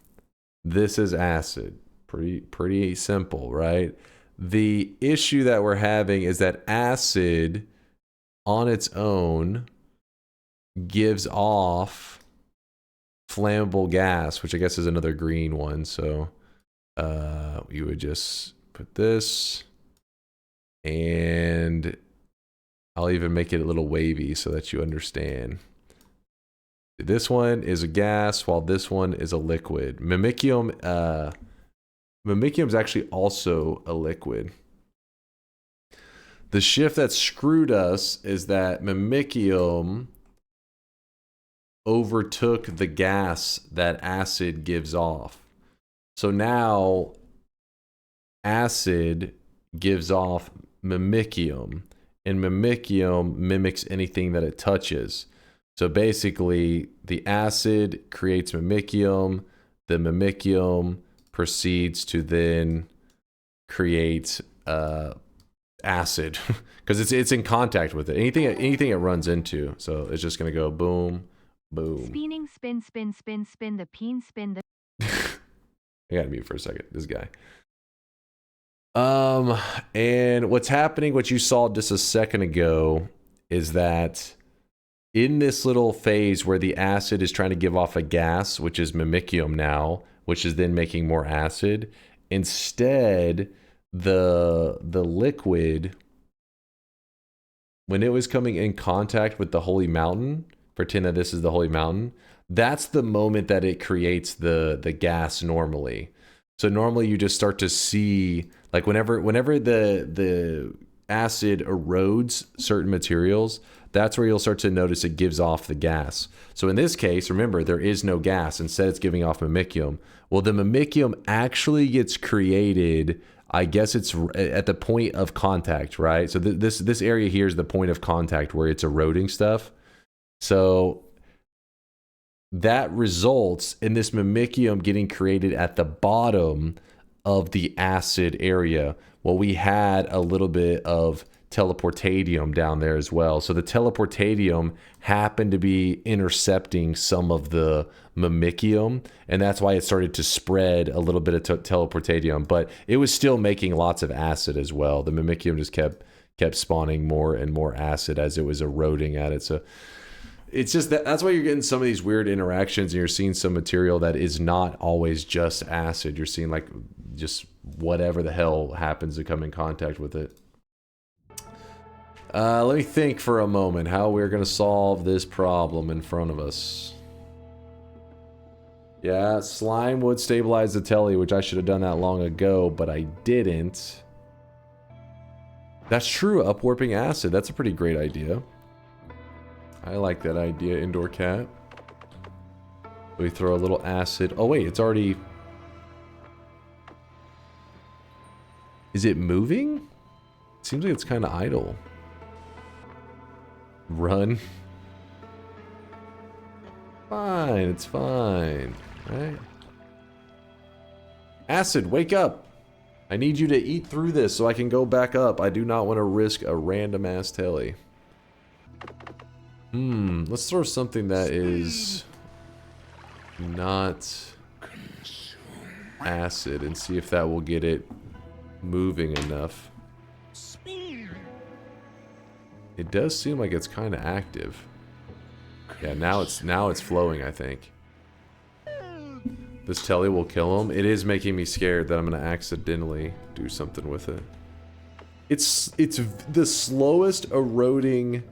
This is acid. Pretty simple, right? The issue that we're having is that acid on its own gives off flammable gas, which I guess is another green one. So you would just put this, and I'll even make it a little wavy so that you understand. This one is a gas, while this one is a liquid. Mimicium is actually also a liquid. The shift that screwed us is that Mimicium overtook the gas that acid gives off. So now acid gives off Mimicium, and Mimicium mimics anything that it touches. So basically, the acid creates Mimicium, the Mimicium proceeds to then create acid because it's in contact with it. Anything it runs into, so it's just gonna go boom, boom. Spinning, spin, spin, spin, spin the peen, spin the... I gotta mute for a second. This guy. And what's happening, what you saw just a second ago, is that in this little phase where the acid is trying to give off a gas, which is mimicium now, which is then making more acid, instead the liquid, when it was coming in contact with the holy mountain, pretend that this is the holy mountain, that's the moment that it creates the gas normally. So normally you just start to see, like whenever the acid erodes certain materials, that's where you'll start to notice it gives off the gas. So in this case, remember, there is no gas. Instead, it's giving off mimicium. Well, the mimicium actually gets created, I guess it's at the point of contact, right? So this area here is the point of contact where it's eroding stuff. So that results in this mimicium getting created at the bottom of the acid area. Well, we had a little bit of teleportadium down there as well. So the teleportadium happened to be intercepting some of the mimicium, and that's why it started to spread a little bit of teleportadium, but it was still making lots of acid as well. The mimicium just kept spawning more and more acid as it was eroding at it. So it's just that's why you're getting some of these weird interactions, and you're seeing some material that is not always just acid. You're seeing like just whatever the hell happens to come in contact with it. Let me think for a moment how we're going to solve this problem in front of us. Yeah, slime would stabilize the telly, which I should have done that long ago, but I didn't. That's true, upwarping acid. That's a pretty great idea. I like that idea, IndoorCat. We throw a little acid. Oh wait, it's already... Is it moving? It seems like it's kind of idle. Run. Fine, it's fine. Right? Acid, wake up! I need you to eat through this so I can go back up. I do not want to risk a random ass telly. Let's throw something that is not acid and see if that will get it moving enough. It does seem like it's kind of active. Yeah, now it's flowing, I think. This telly will kill him. It is making me scared that I'm going to accidentally do something with it. It's the slowest eroding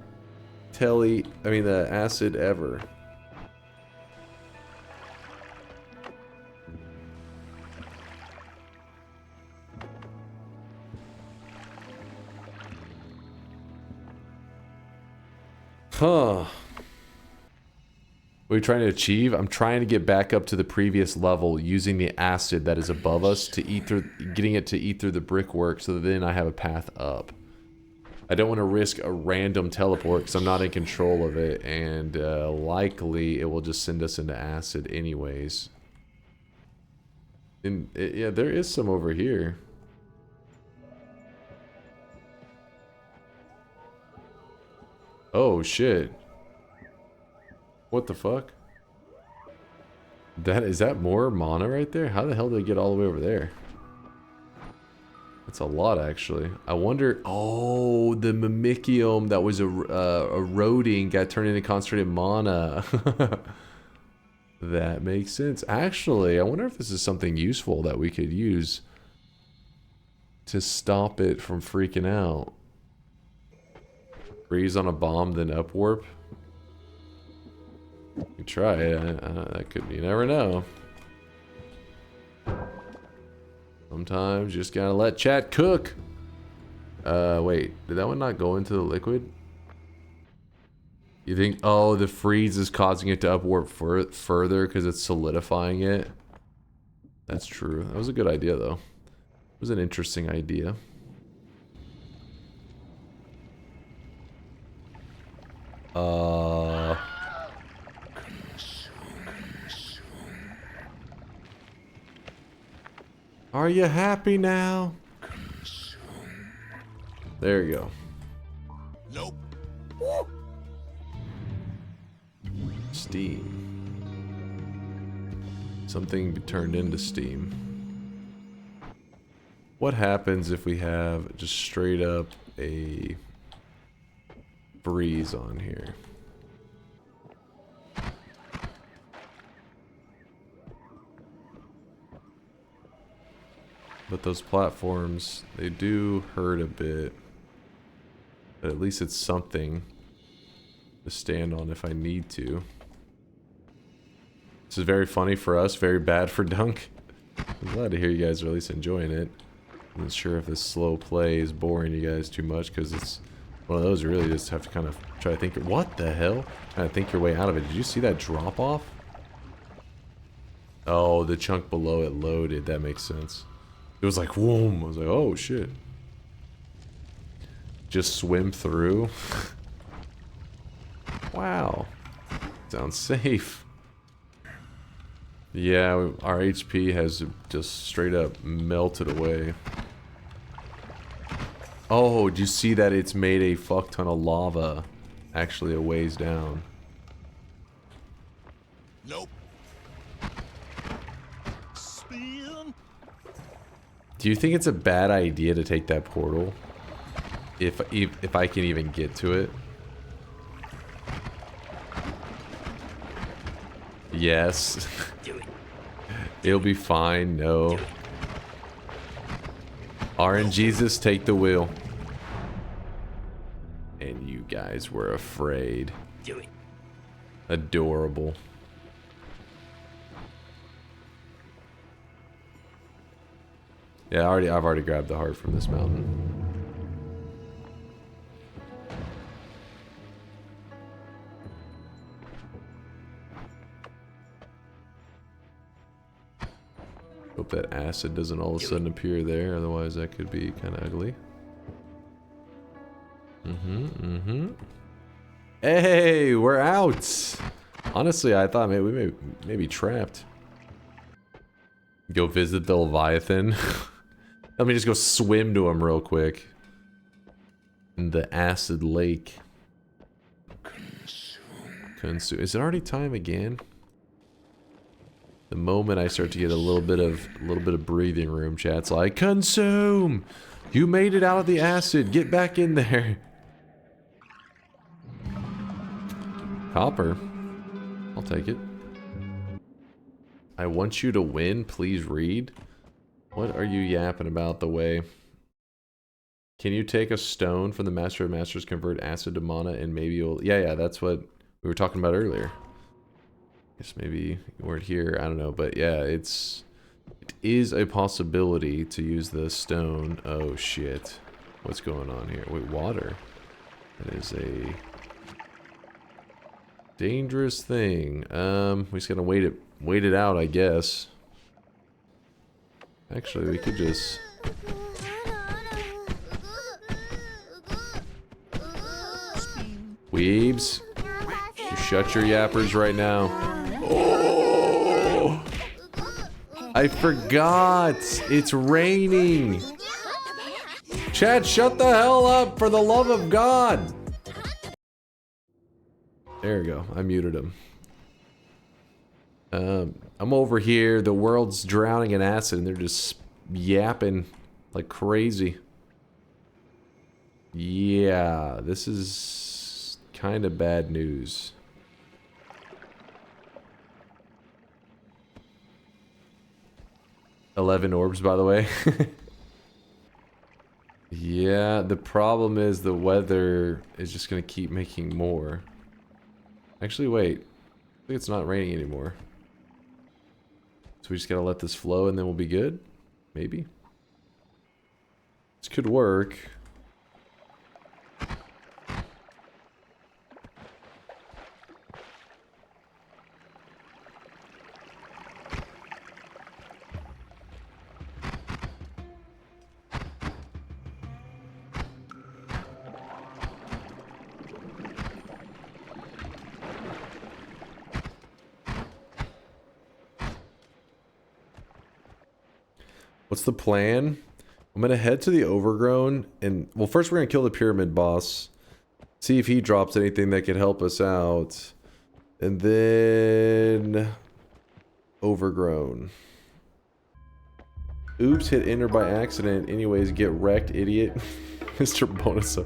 telly, I mean the acid ever. Huh. What are you trying to achieve? I'm trying to get back up to the previous level using the acid that is above us to eat through, getting it to eat through the brickwork so that then I have a path up. I don't want to risk a random teleport because I'm not in control of it, and likely it will just send us into acid anyways. And yeah, there is some over here. Oh shit. What the fuck? Is that more mana right there? How the hell did it get all the way over there? That's a lot, actually. I wonder... Oh, the mimicium that was eroding got turned into concentrated mana. That makes sense. Actually, I wonder if this is something useful that we could use to stop it from freaking out. Freeze on a bomb, then upwarp. You try it. That could, you never know. Sometimes you just gotta let chat cook. Wait, did that one not go into the liquid? You think, oh, the freeze is causing it to upwarp further because it's solidifying it? That's true. That was a good idea, though. It was an interesting idea. Are you happy now? There you go. Nope. Steam. Something turned into steam. What happens if we have just straight up a breeze on here? But those platforms, they do hurt a bit. But at least it's something to stand on if I need to. This is very funny for us, very bad for Dunk. I'm glad to hear you guys are at least enjoying it. I'm not sure if this slow play is boring you guys too much, because it's one of those you really just have to kind of try to think, what the hell? Trying to think your way out of it. Did you see that drop off? Oh, the chunk below it loaded. That makes sense. It was like, whoa. I was like, oh shit. Just swim through. Wow. Sounds safe. Yeah, our HP has just straight up melted away. Oh, did you see that it's made a fuck ton of lava actually a ways down? Nope. Spin. Do you think it's a bad idea to take that portal? If I can even get to it? Yes. It'll be fine. No. RNGesus, take the wheel. And you guys were afraid. Adorable. Yeah, I've already grabbed the heart from this mountain. Hope that acid doesn't all of a sudden appear there, otherwise that could be kind of ugly. Hey, we're out! Honestly, I thought maybe we may be trapped. Go visit the Leviathan. Let me just go swim to him real quick. In the acid lake. Consume. Is it already time again? The moment I start to get a little bit of breathing room, chat's like, consume! You made it out of the acid. Get back in there. Copper. I'll take it. I want you to win. Please read. What are you yapping about the way? Can you take a stone from the Master of Masters, convert acid to mana, and maybe you'll... Yeah, that's what we were talking about earlier. Guess maybe you weren't here, I don't know, but yeah, it is a possibility to use the stone. Oh shit. What's going on here? Wait, water. That is a dangerous thing. We just gotta wait it out, I guess. Actually, we could just... Weebs, you shut your yappers right now. Oh! I forgot! It's raining! Chad, shut the hell up, for the love of God! There we go, I muted him. I'm over here, the world's drowning in acid, and they're just yapping like crazy. Yeah, this is kind of bad news. $11 orbs, by the way. Yeah, the problem is the weather is just gonna keep making more. Actually, wait. I think it's not raining anymore. So we just gotta let this flow and then we'll be good? Maybe? This could work. What's the plan? I'm gonna head to the Overgrown and... Well, first we're gonna kill the Pyramid Boss. See if he drops anything that could help us out. And then... Overgrown. Oops, hit enter by accident. Anyways, get wrecked, idiot. Mr. Bonus.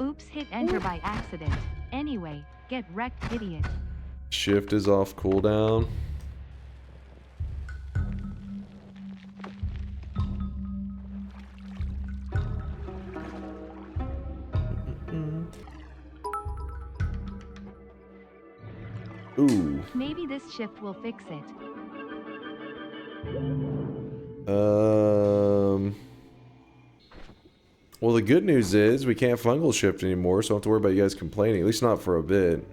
Oops, hit enter by accident. Anyway, get wrecked, idiot. Shift is off cooldown. Ooh. Maybe this shift will fix it. Well, the good news is we can't fungal shift anymore, so I don't have to worry about you guys complaining. At least not for a bit.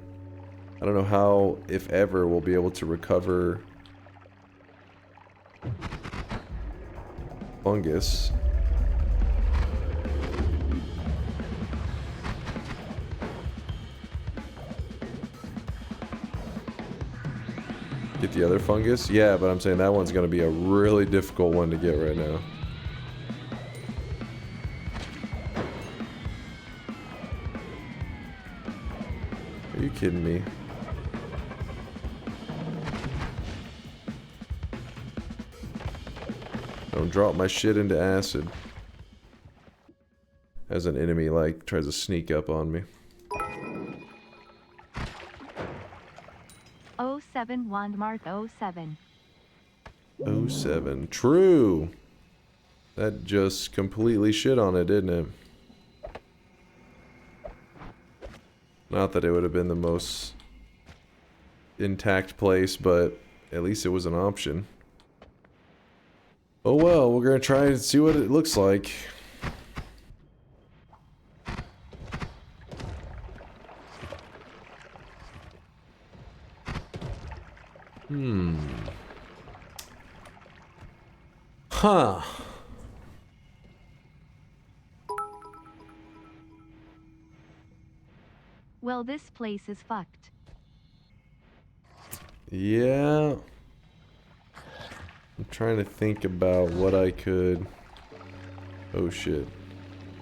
I don't know how, if ever, we'll be able to recover fungus. Get the other fungus? Yeah, but I'm saying that one's going to be a really difficult one to get right now. Are you kidding me? Don't drop my shit into acid. As an enemy, like, tries to sneak up on me. 07 Wand-Mart 07. 07. True! That just completely shit on it, didn't it? Not that it would have been the most intact place, but at least it was an option. Oh well, we're gonna try and see what it looks like. Huh. Well, this place is fucked. Yeah. I'm trying to think about what I could... Oh shit.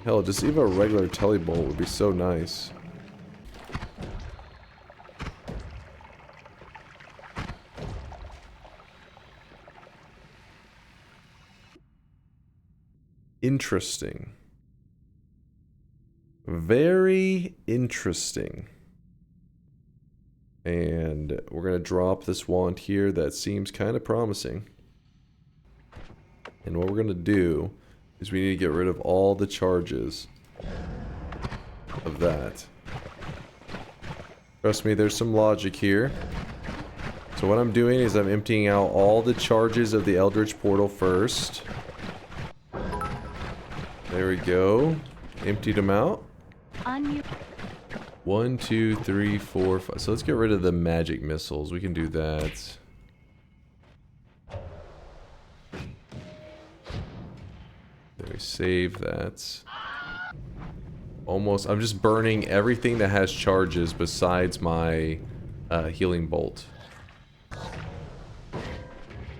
Hell, just even a regular telebolt would be so nice. Interesting. Very interesting. And we're going to drop this wand here that seems kind of promising. And what we're going to do is we need to get rid of all the charges of that. Trust me, there's some logic here. So what I'm doing is I'm emptying out all the charges of the Eldritch Portal first. There we go. Emptied them out. 1, 2, 3, 4, 5. So let's get rid of the magic missiles. We can do that. There we save that. Almost. I'm just burning everything that has charges besides my healing bolt.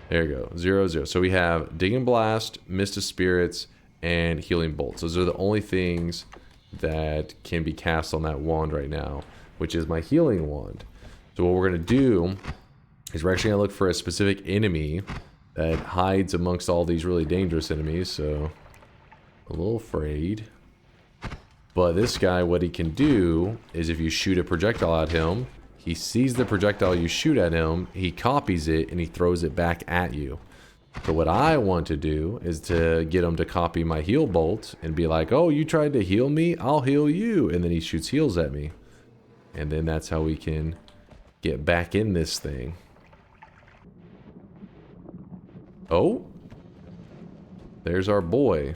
There you go. 0, 0. So we have Dig and Blast, Mist of Spirits, and Healing Bolts. Those are the only things that can be cast on that wand right now, which is my healing wand. So what we're going to do is we're actually going to look for a specific enemy that hides amongst all these really dangerous enemies, so a little afraid. But this guy, what he can do is if you shoot a projectile at him, he sees the projectile you shoot at him, he copies it, and he throws it back at you. So what I want to do is to get him to copy my heal bolt and be like, oh, you tried to heal me? I'll heal you. And then he shoots heals at me. And then that's how we can get back in this thing. Oh. There's our boy.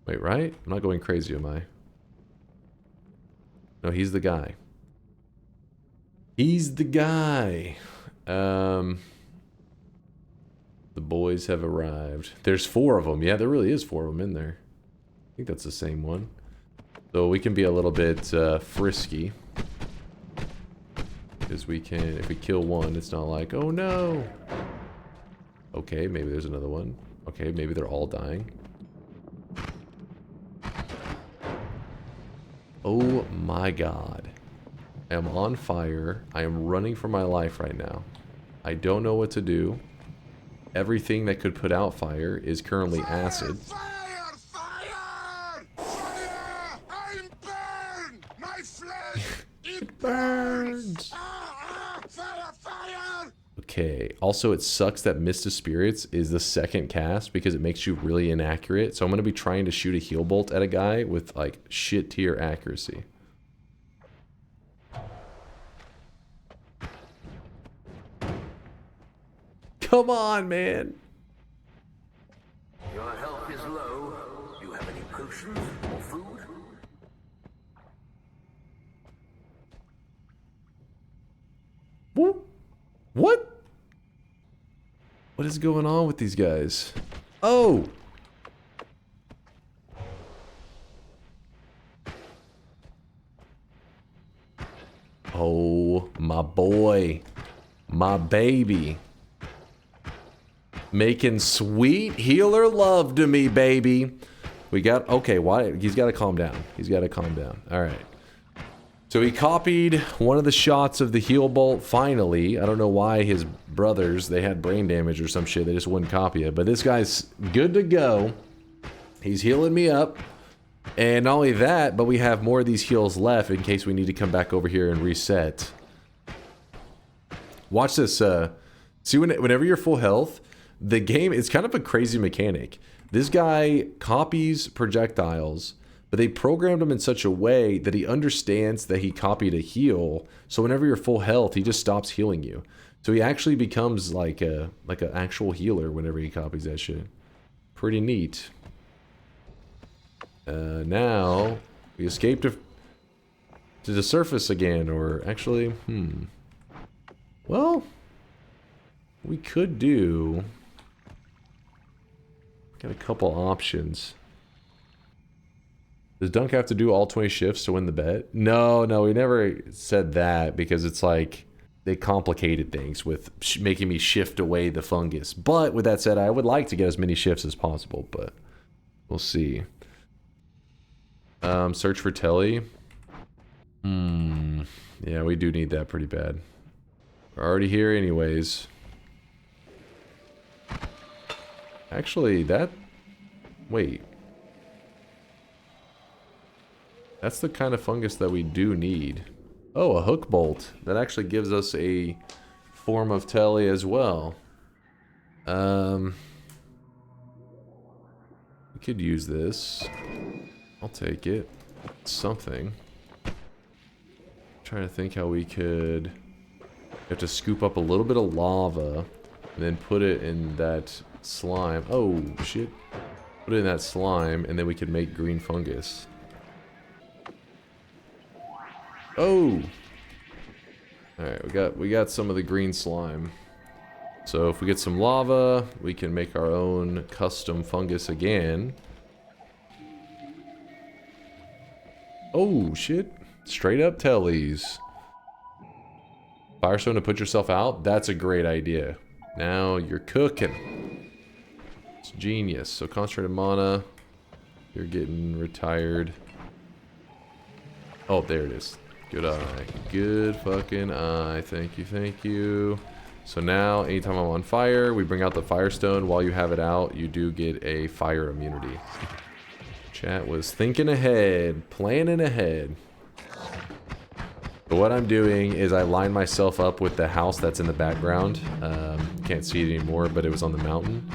Wait, right? I'm not going crazy, am I? No, he's the guy. He's the guy. The boys have arrived. There's 4 of them. Yeah, there really is 4 of them in there. I think that's the same one. So we can be a little bit frisky. Because we can, if we kill one, it's not like, oh no. Okay, maybe there's another one. Okay, maybe they're all dying. Oh my god. I am on fire. I am running for my life right now. I don't know what to do. Everything that could put out fire is currently acid. Fire! Fire! Fire! I'm burned! My flesh! It burns! Fire! Fire! Okay, also it sucks that Mist of Spirits is the second cast because it makes you really inaccurate. So I'm going to be trying to shoot a heal bolt at a guy with like shit tier accuracy. Come on, man. Your health is low. Do you have any potions or food? What? What is going on with these guys? Oh! Oh, my boy. My baby. Making sweet healer love to me, baby. We got... Okay, why? He's got to calm down. He's got to calm down. All right. So he copied one of the shots of the heal bolt finally. I don't know why his brothers, they had brain damage or some shit. They just wouldn't copy it. But this guy's good to go. He's healing me up. And not only that, but we have more of these heals left in case we need to come back over here and reset. Watch this. See, whenever you're full health, the game is kind of a crazy mechanic. This guy copies projectiles, but they programmed him in such a way that he understands that he copied a heal. So whenever you're full health, he just stops healing you. So he actually becomes like an actual healer whenever he copies that shit. Pretty neat. Now we escaped to the surface again, or actually, well, we could do. Got a couple options. Does Dunk have to do all 20 shifts to win the bet? No, we never said that because it's like they complicated things with making me shift away the fungus. But with that said, I would like to get as many shifts as possible, but we'll see. Search for Telly. Yeah, we do need that pretty bad. We're already here anyways. Actually, wait. That's the kind of fungus that we do need. Oh, a hook bolt. That actually gives us a form of Telly as well. We could use this. I'll take it. Something. Trying to think how we could... have to scoop up a little bit of lava and then put it in that slime. Oh, shit. Put it in that slime and then we could make green fungus. Oh! Alright, we got some of the green slime. So if we get some lava, we can make our own custom fungus again. Oh, shit. Straight up tellies. Firestone to put yourself out? That's a great idea. Now you're cooking. It's genius. So concentrated mana. You're getting retired. Oh, there it is. Good eye. Good fucking eye. Thank you, thank you. So now, anytime I'm on fire, we bring out the Firestone. While you have it out, you do get a fire immunity. Chat was thinking ahead, planning ahead. But what I'm doing is I line myself up with the house that's in the background. Can't see it anymore, but it was on the mountain.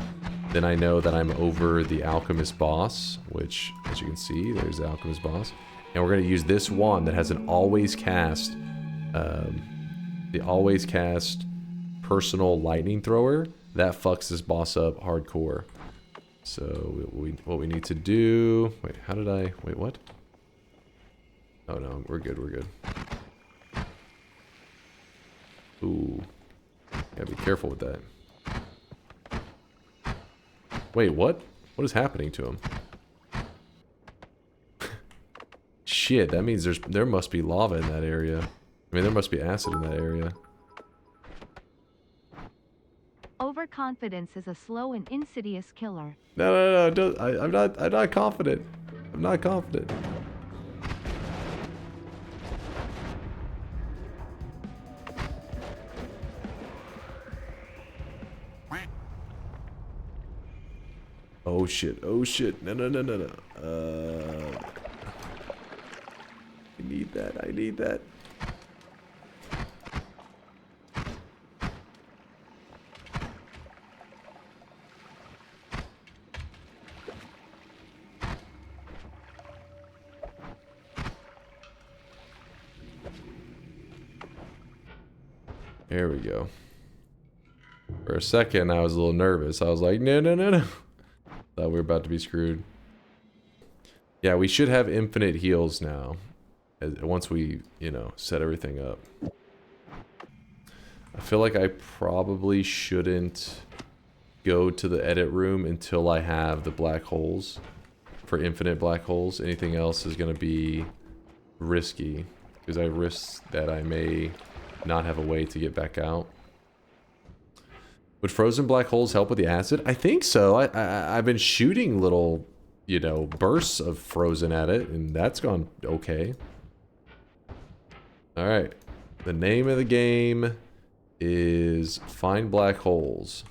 Then I know that I'm over the Alchemist boss, which, as you can see, there's the Alchemist boss. And we're going to use this wand that has an always cast, the always cast personal lightning thrower. That fucks this boss up hardcore. So what we need to do... Wait, how did I... Wait, what? Oh no, we're good, we're good. Ooh. Gotta be careful with that. Wait, what? What is happening to him? Shit, that means there must be lava in that area. I mean, there must be acid in that area. Overconfidence is a slow and insidious killer. No, I'm not confident. I'm not confident. Oh shit, oh shit. No, no, no, no, no. I need that, I need that. There we go. For a second, I was a little nervous. I was like, no, no, no, no. Thought we were about to be screwed. Yeah, we should have infinite heals now. Once we, you know, set everything up. I feel like I probably shouldn't go to the edit room until I have the black holes. For infinite black holes. Anything else is going to be risky. Because I risk that I may not have a way to get back out. Would frozen black holes help with the acid? I think so. I've been shooting little, you know, bursts of frozen at it, and that's gone okay. Alright. The name of the game is Find Black Holes.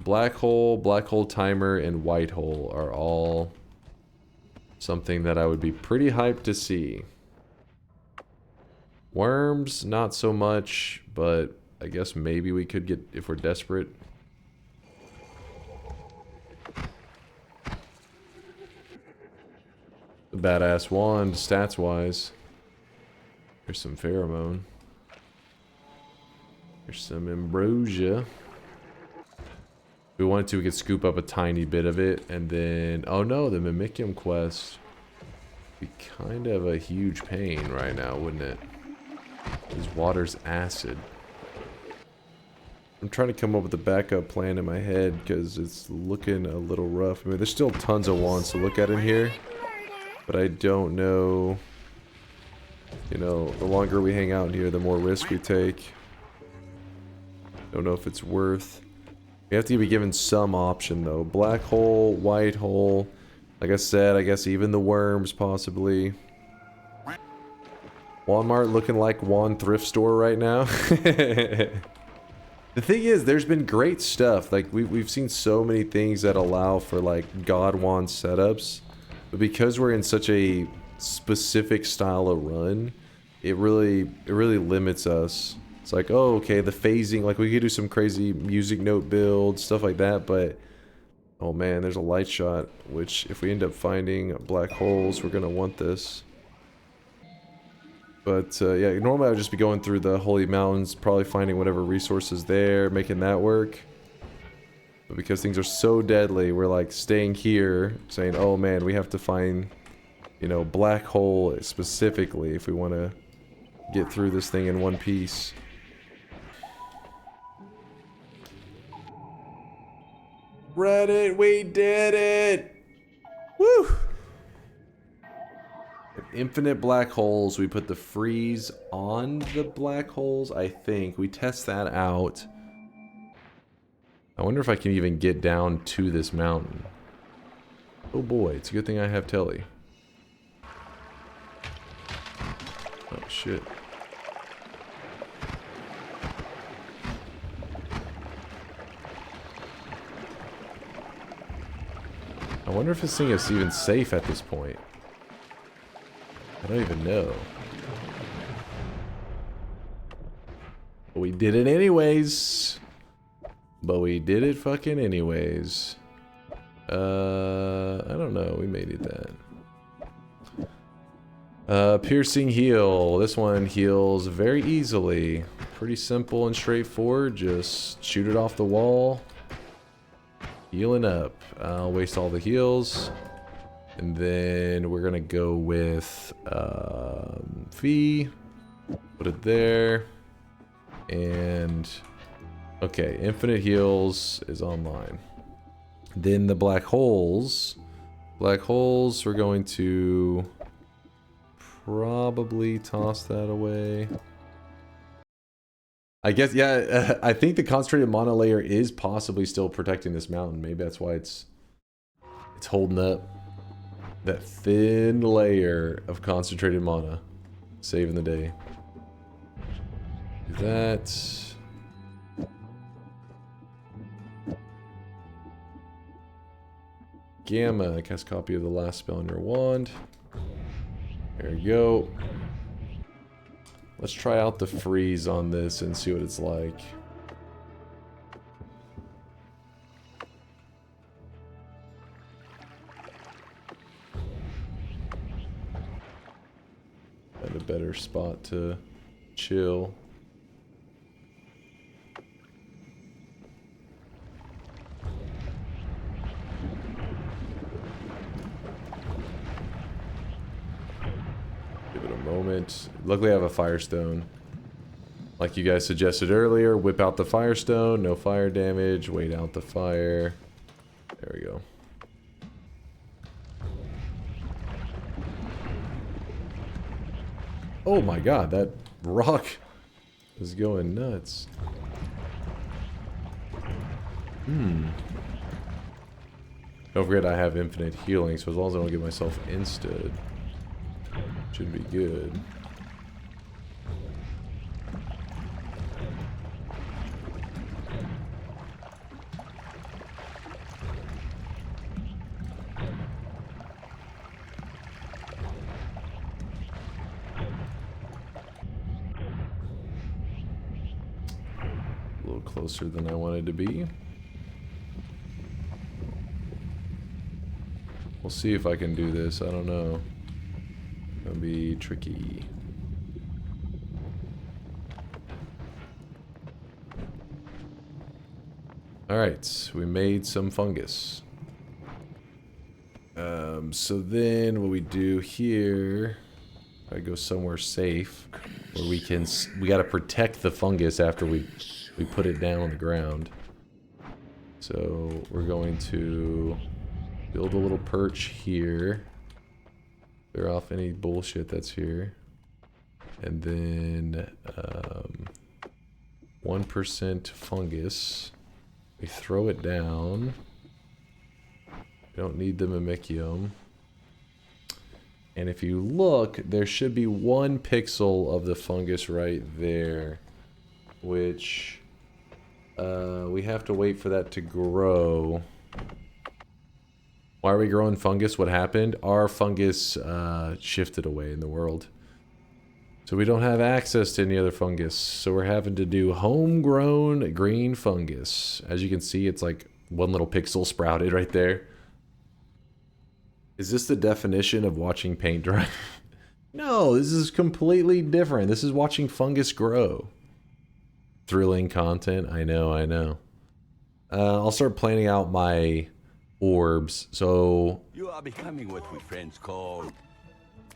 Black hole timer, and white hole are all something that I would be pretty hyped to see. Worms, not so much, but I guess maybe we could get, if we're desperate. A badass wand, stats-wise. There's some pheromone. There's some ambrosia. If we wanted to, we could scoop up a tiny bit of it, and then... Oh no, the Mimicium quest would be kind of a huge pain right now, wouldn't it? This water's acid. I'm trying to come up with a backup plan in my head because it's looking a little rough. I mean, there's still tons of wands to look at in here, but I don't know. You know, the longer we hang out in here, the more risk we take. Don't know if it's worth. We have to be given some option though. Black hole, white hole. Like I said, I guess even the worms possibly. Wand-Mart looking like Wand thrift store right now. The thing is, there's been great stuff. Like, we've seen so many things that allow for, like, God Wand setups. But because we're in such a specific style of run, it really limits us. It's like, oh, okay, the phasing, like, we could do some crazy music note builds, stuff like that, but... Oh man, there's a light shot, which, if we end up finding black holes, we're gonna want this. But, yeah, normally I would just be going through the Holy Mountains, probably finding whatever resources there, making that work. But because things are so deadly, we're, like, staying here, saying, oh, man, we have to find, you know, black hole specifically if we want to get through this thing in one piece. Reddit, we did it! Woo! Infinite black holes, we put the freeze on the black holes, I think. We test that out. I wonder if I can even get down to this mountain. Oh boy, it's a good thing I have telly. Oh shit. I wonder if this thing is even safe at this point. I don't even know. But we did it anyways. But we did it fucking anyways. I don't know. We made it that. Piercing heal. This one heals very easily. Pretty simple and straightforward. Just shoot it off the wall. Healing up. I'll waste all the heals. And then we're gonna go with Fee. Put it there. And okay, infinite heals is online. Then the black holes. Black holes, we're going to probably toss that away. I guess, yeah, I think the concentrated mana layer is possibly still protecting this mountain. Maybe that's why it's holding up. That thin layer of concentrated mana. Saving the day. Do that. Gamma. Cast copy of the last spell on your wand. There you go. Let's try out the freeze on this and see what it's like. At a better spot to chill. Give it a moment. Luckily I have a firestone. Like you guys suggested earlier, whip out the firestone, no fire damage, wait out the fire. There we go. Oh my god, that rock is going nuts. Don't forget I have infinite healing, so as long as I don't get myself insted, should be good. A little closer than I wanted to be. We'll see if I can do this. I don't know. It'll be tricky. Alright, we made some fungus. So then what we do here, I go somewhere safe where we gotta protect the fungus after we put it down on the ground. So we're going to build a little perch here. Clear off any bullshit that's here. And then 1% fungus. We throw it down. We don't need the mimicium. And if you look, there should be 1 pixel of the fungus right there. Which we have to wait for that to grow. Why are we growing fungus? What happened? Our fungus shifted away in the world. So we don't have access to any other fungus. So we're having to do homegrown green fungus. As you can see, it's like 1 little pixel sprouted right there. Is this the definition of watching paint dry? No, this is completely different. This is watching fungus grow. Thrilling content. I know, I know. I'll start planning out my orbs. So You are becoming what we French call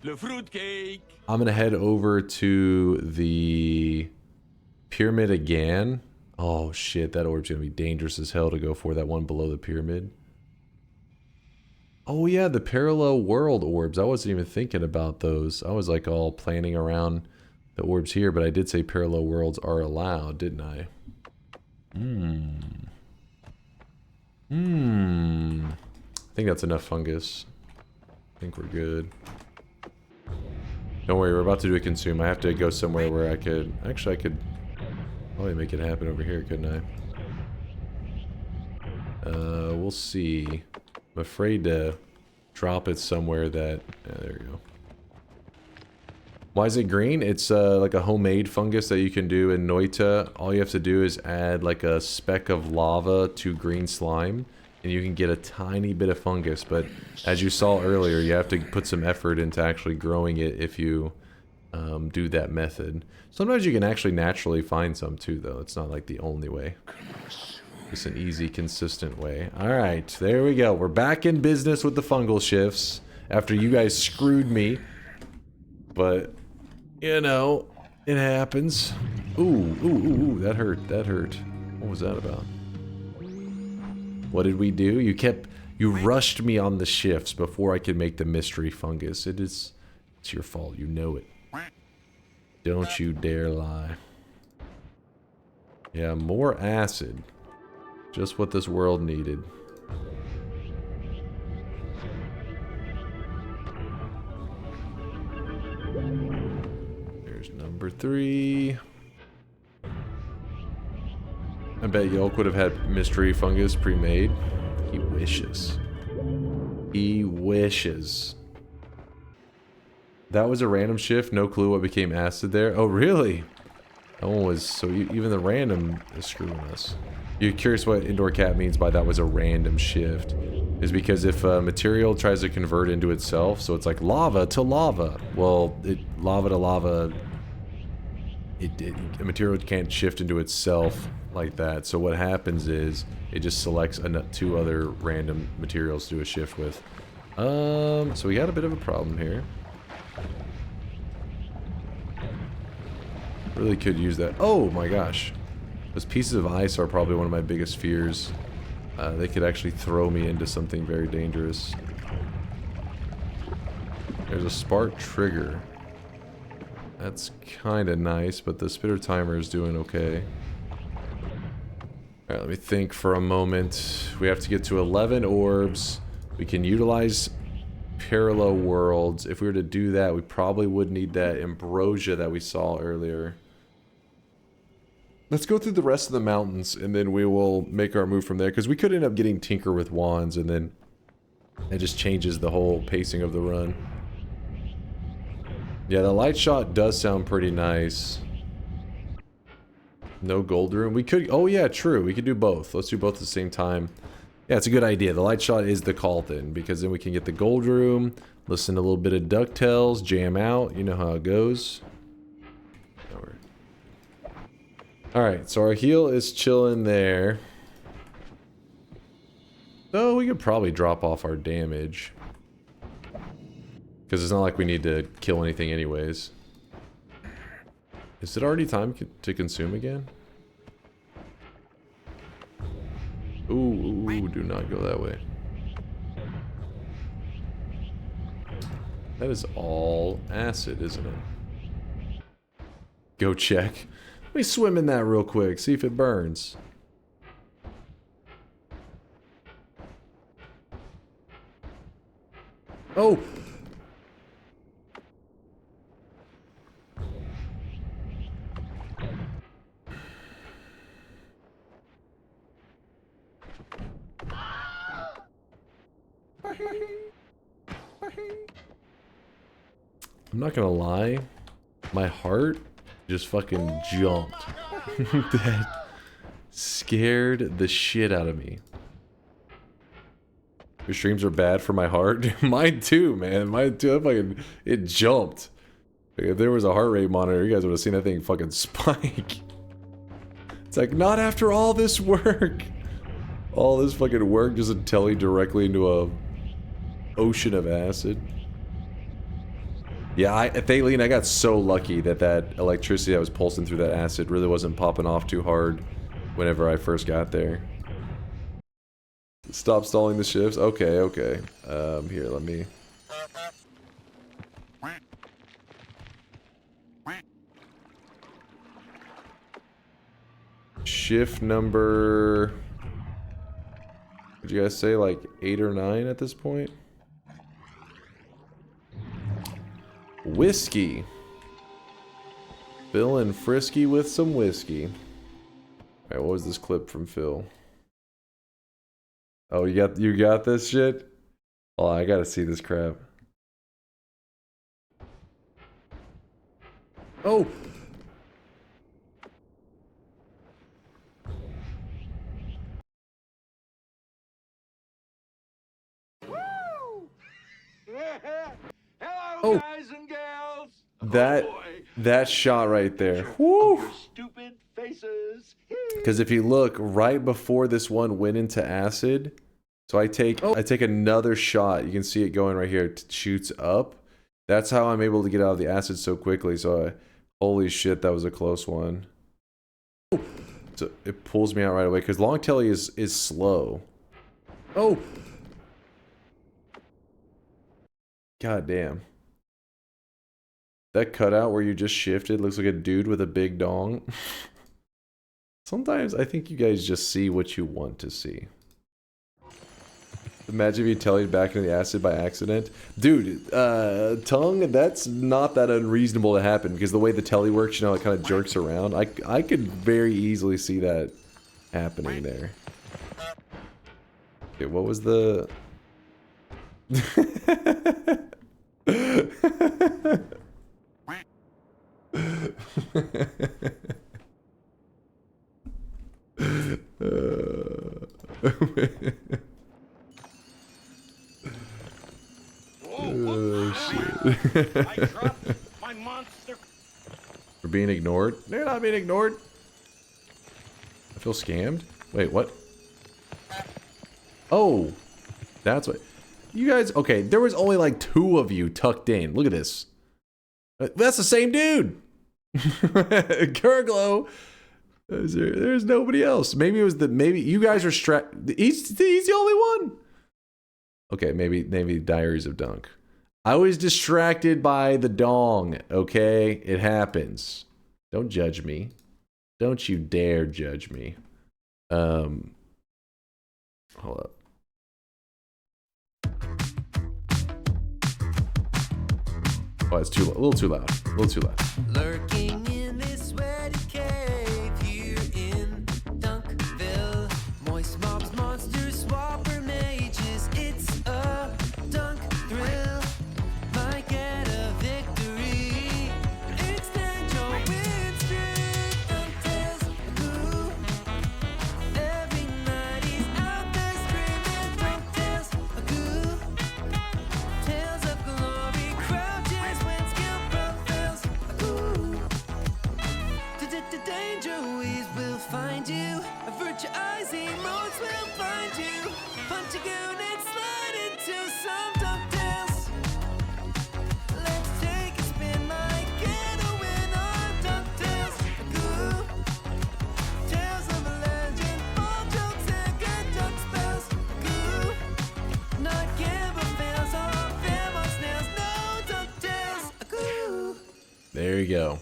le fruitcake. I'm gonna head over to the pyramid again. Oh shit, that orb's gonna be dangerous as hell to go for, that one below the pyramid. Oh yeah, the parallel world orbs. I wasn't even thinking about those. I was like all planning around the orbs here, but I did say parallel worlds are allowed, didn't I? I think that's enough fungus. I think we're good. Don't worry, we're about to do a consume. I have to go somewhere where I could... Actually, I could probably make it happen over here, couldn't I? We'll see. I'm afraid to drop it somewhere that... Yeah, there we go. Why is it green? It's like a homemade fungus that you can do in Noita. All you have to do is add like a speck of lava to green slime, and you can get a tiny bit of fungus. But as you saw earlier, you have to put some effort into actually growing it if you do that method. Sometimes you can actually naturally find some too, though. It's not like the only way. It's an easy, consistent way. Alright, there we go. We're back in business with the fungal shifts after you guys screwed me. But, you know, it happens. Ooh, that hurt, that hurt. What was that about? What did we do? You rushed me on the shifts before I could make the mystery fungus. It's your fault, you know it. Don't you dare lie. Yeah, more acid. Just what this world needed. There's number 3. I bet Yolk would have had mystery fungus pre-made. He wishes. He wishes. That was a random shift. No clue what became acid there. Oh, really? That one was... So even the random is screwing us. You're curious what IndoorCat means by that was a random shift. Is because if a material tries to convert into itself, so it's like lava to lava. Well, lava to lava... a material can't shift into itself like that. So what happens is it just selects two other random materials to do a shift with. So we got a bit of a problem here. Really could use that. Oh my gosh. Those pieces of ice are probably one of my biggest fears. They could actually throw me into something very dangerous. There's a spark trigger. That's kind of nice, but the spitter timer is doing okay. Alright, let me think for a moment. We have to get to 11 orbs. We can utilize parallel worlds. If we were to do that, we probably would need that ambrosia that we saw earlier. Let's go through the rest of the mountains, and then we will make our move from there, because we could end up getting Tinker with wands, and then it just changes the whole pacing of the run. Yeah, the light shot does sound pretty nice. No gold room. We could... Oh yeah, true. We could do both. Let's do both at the same time. Yeah, it's a good idea. The light shot is the call then, because then we can get the gold room, listen to a little bit of DunkTales, jam out. You know how it goes. Alright, so our heal is chilling there. Though we could probably drop off our damage. Because it's not like we need to kill anything anyways. Is it already time to consume again? Ooh, do not go that way. That is all acid, isn't it? Go check. Let me swim in that real quick, see if it burns. Oh! I'm not gonna lie, my heart just fucking jumped. That scared the shit out of me. Your streams are bad for my heart? Mine too, man. Mine too. Fucking, it jumped. Like, if there was a heart rate monitor, you guys would have seen that thing fucking spike. It's like, not after all this work. All this fucking work just to tele directly into a ocean of acid. Yeah, Thaleen, I got so lucky that that electricity that was pulsing through that acid really wasn't popping off too hard whenever I first got there. Stop stalling the shifts. Okay, okay. Here, let me... Shift number... Would you guys say like 8 or 9 at this point? Whiskey. Phil and Frisky with some whiskey. Alright, what was this clip from Phil? Oh, you got this shit? Oh, I gotta see this crap. Oh! Hello, guys and gals. That shot right there. Woo! Stupid faces. Because if you look right before this one went into acid, so I take another shot. You can see it going right here. It shoots up. That's how I'm able to get out of the acid so quickly. So holy shit, that was a close one. So it pulls me out right away because long telly is slow. Oh. God damn. That cutout where you just shifted looks like a dude with a big dong. Sometimes I think you guys just see what you want to see. Imagine if you tellied back into the acid by accident. Dude, tongue, that's not that unreasonable to happen because the way the telly works, you know, it kind of jerks around. I could very easily see that happening there. Okay, what was the... Oh shit. I dropped my monster. We're being ignored? They're not being ignored. I feel scammed. Wait, what? Oh, that's what. You guys, okay, there was only like 2 of you tucked in. Look at this. That's the same dude. Kurglow. There's nobody else. Maybe it was maybe you guys are he's the only one. Okay, maybe Diaries of Dunk. I was distracted by the dong, okay? It happens. Don't judge me. Don't you dare judge me. Hold up. Oh, it's a little too loud. A little too loud. Lurking in this sweaty cave here in Dunkville. Moist mobs, monsters, swapper mages. It's a dunk thrill. Might get a victory. Extend your win streak. DunkTales, ooh. Every night he's out there screaming. DunkTales, ooh. Tales of glory, crouches when skill prevails. Ooh. Danger ways will find you. Avert your eyes, emotes will find you. Punch a goon and slide into some DunkTales. Let's take a spin, might get a win on DunkTales. Ooh. Tales of a legend, all jokes and good dunk spells. Ooh. Not gamble fails, all fair on snails, no DunkTales. Ooh. There you go.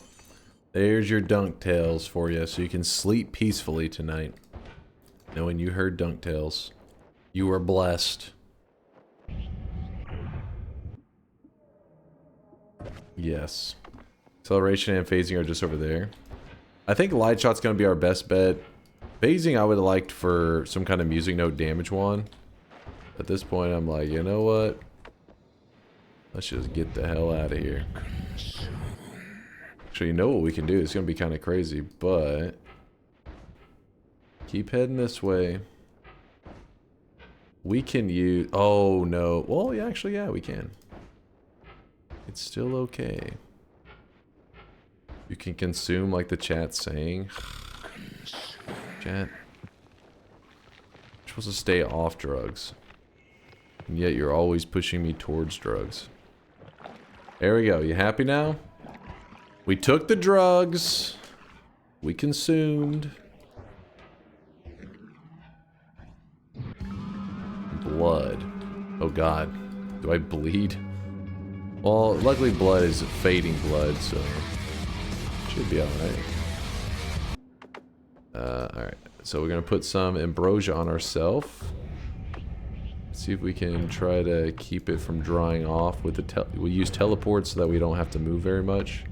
There's your DunkTales for you, so you can sleep peacefully tonight. Knowing you heard DunkTales. You are blessed. Yes. Acceleration and phasing are just over there. I think light shot's gonna be our best bet. Phasing I would have liked for some kind of music note damage one. At this point I'm like, you know what? Let's just get the hell out of here. Actually, you know what we can do? It's gonna be kind of crazy, but keep heading this way. We can use. Oh no! Well, yeah, actually, yeah, we can. It's still okay. You can consume like the chat's saying. Chat. You're supposed to stay off drugs, and yet you're always pushing me towards drugs. There we go. You happy now? We took the drugs. We consumed. Blood. Oh god. Do I bleed? Well, luckily blood is fading blood, so should be alright. Alright. So we're gonna put some ambrosia on ourselves. See if we can try to keep it from drying off with the we'll use teleport so that we don't have to move very much.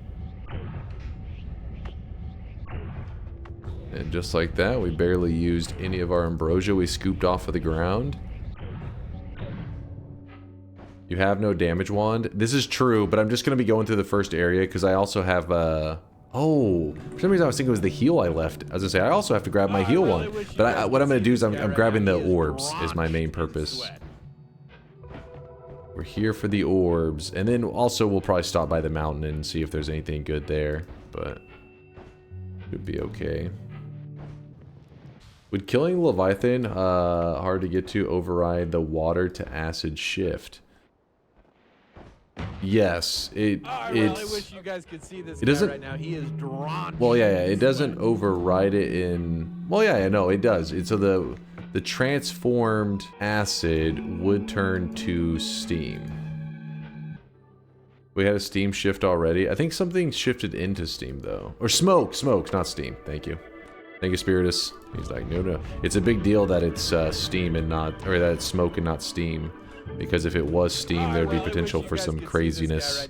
And just like that, we barely used any of our ambrosia we scooped off of the ground. You have no damage wand. This is true, but I'm just going to be going through the first area because I also have, oh, for some reason I was thinking it was the heal I left. I was going to say, I also have to grab my heal one. But what I'm going to do is I'm grabbing the orbs is my main purpose. We're here for the orbs. And then also we'll probably stop by the mountain and see if there's anything good there. But should be okay. Would killing Leviathan, hard to get to, override the water to acid shift? Yes, I really wish you guys could see this guy right now. He is drawn. Well, yeah, it doesn't override it in. Well, yeah, no, it does. So the transformed acid would turn to steam. We had a steam shift already. I think something shifted into steam though, or smoke, not steam. Thank you. Thank you, Spiritus. He's like, no. It's a big deal that it's steam and not, or that it's smoke and not steam. Because if it was steam, there'd be potential for some craziness.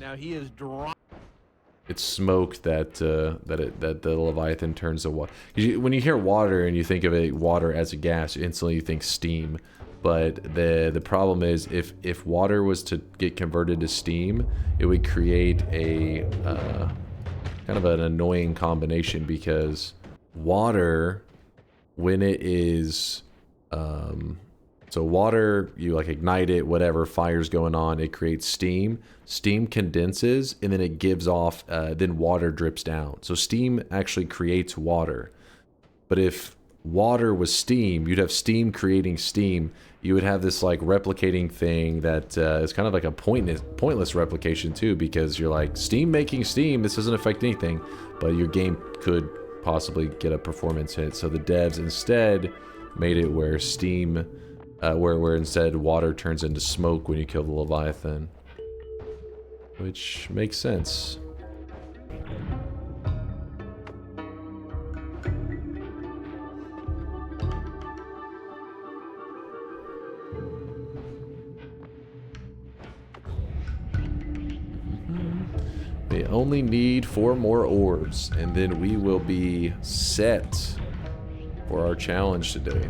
It's smoke that that the Leviathan turns to water. When you hear water and you think of it water as a gas, instantly you think steam. But the problem is if water was to get converted to steam, it would create a kind of an annoying combination, because water, when it is so water, you like ignite it, whatever, fire's going on, it creates steam. Steam condenses, and then it gives off, then water drips down. So steam actually creates water. But if water was steam, you'd have steam creating steam. You would have this like replicating thing that is kind of like a pointless replication too, because you're like, steam making steam, this doesn't affect anything, but your game could possibly get a performance hit. So the devs instead made it where steam, where instead water turns into smoke when you kill the Leviathan, which makes sense. We only need 4 more orbs, and then we will be set for our challenge today.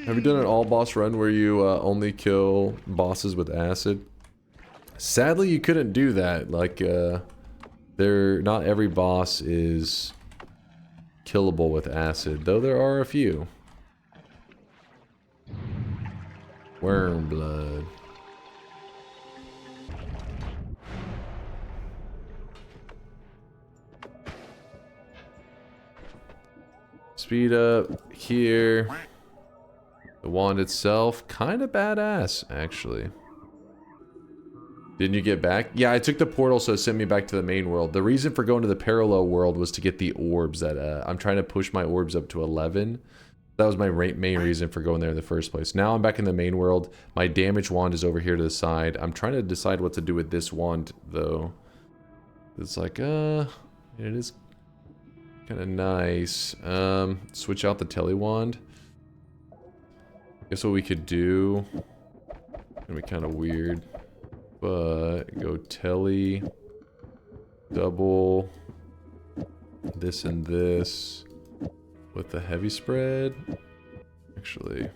Have you done an all boss run where you only kill bosses with acid? Sadly, you couldn't do that. Like, not every boss is killable with acid, though there are a few. Worm blood. Speed up here. The wand itself, kind of badass, actually. Didn't you get back? Yeah, I took the portal, so it sent me back to the main world. The reason for going to the parallel world was to get the orbs that I'm trying to push my orbs up to 11. That was my main reason for going there in the first place. Now I'm back in the main world. My damage wand is over here to the side. I'm trying to decide what to do with this wand, though. It's like, it is kind of nice. Switch out the tele wand. Guess what we could do, gonna be kind of weird, but go tele, double this and this with the heavy spread. Actually,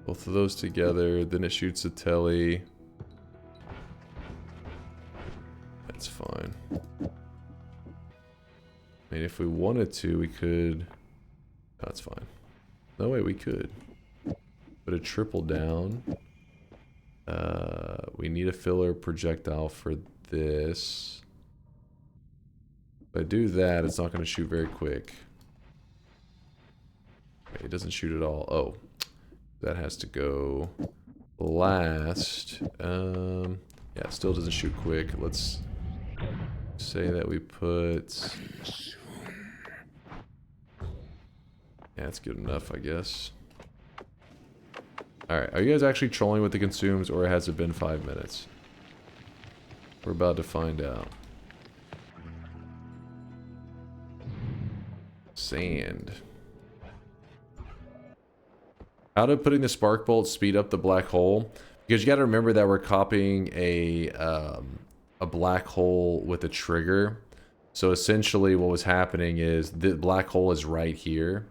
both of those together, then it shoots a tele. That's fine. I mean, if we wanted to, we could... That's fine. No way we could. Put a triple down. We need a filler projectile for this. If I do that, it's not going to shoot very quick. Okay, it doesn't shoot at all. Oh. That has to go last. Yeah, it still doesn't shoot quick. Let's... say that we put... Yeah, that's good enough, I guess. Alright, are you guys actually trolling with the consumes, or has it been 5 minutes? We're about to find out. Sand. How did putting the spark bolt speed up the black hole? Because you gotta remember that we're copying a black hole with a trigger. So essentially what was happening is the black hole is right here.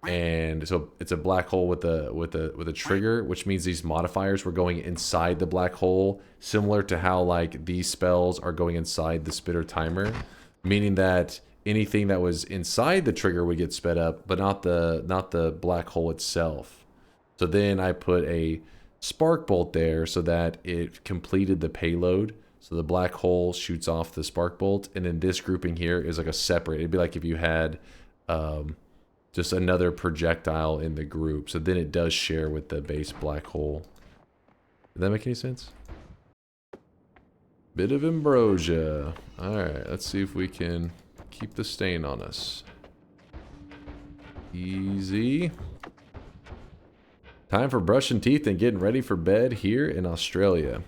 And so it's a black hole with a trigger, which means these modifiers were going inside the black hole, similar to how like these spells are going inside the spitter timer, meaning that anything that was inside the trigger would get sped up, but not the black hole itself. So then I put a spark bolt there so that it completed the payload. So the black hole shoots off the spark bolt, and then this grouping here is like a separate. It'd be like if you had just another projectile in the group. So then it does share with the base black hole. Did that make any sense? Bit of ambrosia. Alright, let's see if we can keep the stain on us. Easy. Time for brushing teeth and getting ready for bed here in Australia.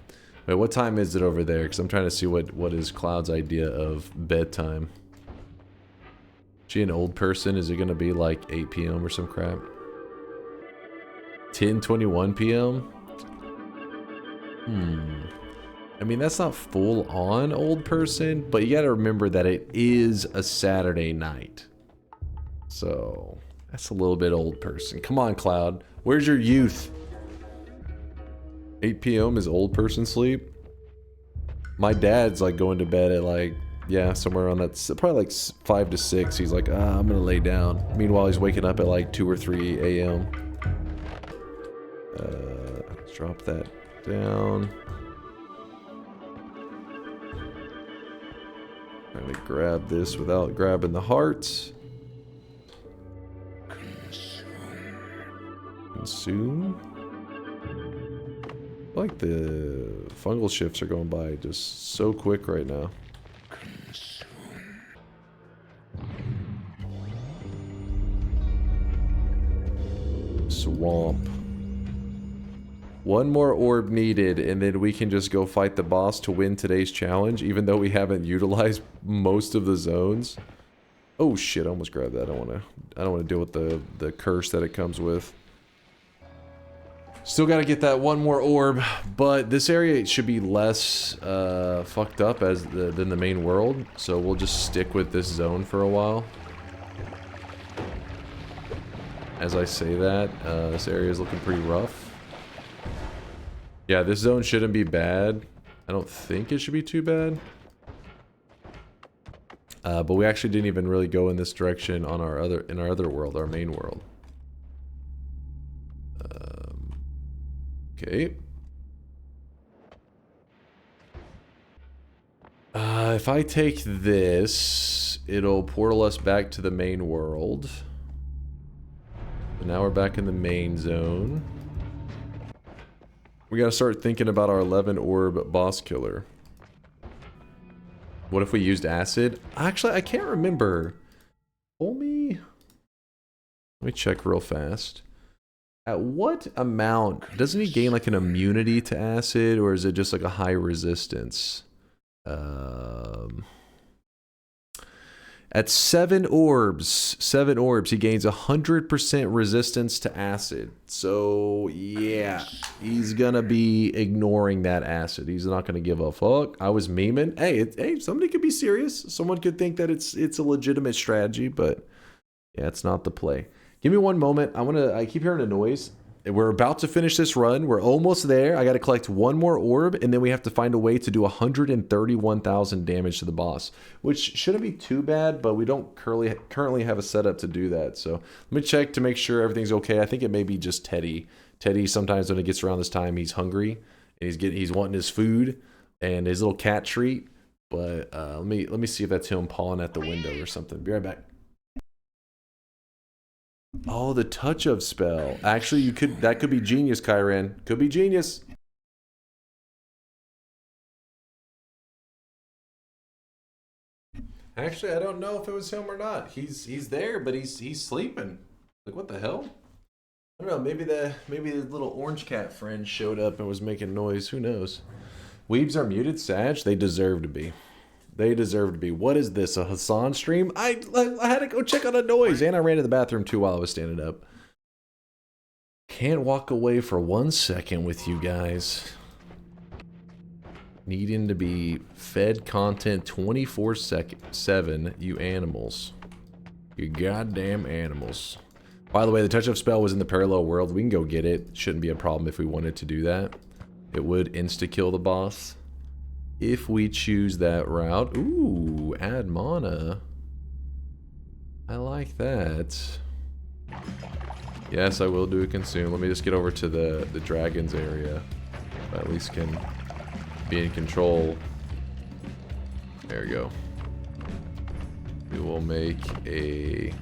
Wait, what time is it over there? Because I'm trying to see what is Cloud's idea of bedtime. Is she an old person? Is it going to be like 8 p.m. or some crap? 10:21 p.m.? I mean, that's not full on old person, but you gotta remember that it is a Saturday night. So, that's a little bit old person. Come on, Cloud. Where's your youth? 8 p.m. is old person sleep? My dad's like going to bed at like, yeah, somewhere on that, probably like 5 to 6. He's like, I'm gonna lay down. Meanwhile, he's waking up at like 2 or 3 a.m. Let's drop that down. Trying to grab this without grabbing the heart. Consume. I like the fungal shifts are going by just so quick right now. Swamp. One more orb needed, and then we can just go fight the boss to win today's challenge, even though we haven't utilized most of the zones. Oh shit, I almost grabbed that. I don't wanna deal with the curse that it comes with. Still gotta get that one more orb, but this area should be less fucked up than the main world, so we'll just stick with this zone for a while. As I say that, this area is looking pretty rough. Yeah, this zone shouldn't be bad. I don't think it should be too bad. But we actually didn't even really go in this direction on our other world, our main world. Okay. If I take this, it'll portal us back to the main world. So now we're back in the main zone. We gotta start thinking about our 11 orb boss killer. What if we used acid? Actually, I can't remember. Let me check real fast. At what amount? Doesn't he gain like an immunity to acid, or is it just like a high resistance? At 7 orbs, he gains 100% resistance to acid. So, yeah, he's gonna be ignoring that acid. He's not gonna give a fuck. I was memeing. Hey, somebody could be serious. Someone could think that it's a legitimate strategy, but yeah, it's not the play. Give me one moment. I keep hearing a noise. We're about to finish this run. We're almost there. I got to collect one more orb, and then we have to find a way to do 131,000 damage to the boss, which shouldn't be too bad, but we don't currently have a setup to do that. So let me check to make sure everything's okay. I think it may be just Teddy. Teddy, sometimes when it gets around this time, he's hungry, and he's wanting his food and his little cat treat. But let me see if that's him pawing at the window or something. Be right back. Oh, the touch of spell. Actually, that could be genius, Kyran. Could be genius. Actually, I don't know if it was him or not. He's there, but he's sleeping. Like, what the hell? I don't know. Maybe the little orange cat friend showed up and was making noise. Who knows? Weebs are muted, Sag. They deserve to be. They deserve to be. What is this, a Hassan stream? I had to go check on a noise, and I ran to the bathroom too while I was standing up. Can't walk away for 1 second with you guys. Needing to be fed content 24/7, you animals. You goddamn animals. By the way, the touch of spell was in the parallel world. We can go get it. Shouldn't be a problem if we wanted to do that. It would insta-kill the boss. If we choose that route. Ooh, add mana. I like that. Yes, I will do a consume. Let me just get over to the dragons area. I at least can be in control. There we go. We will make a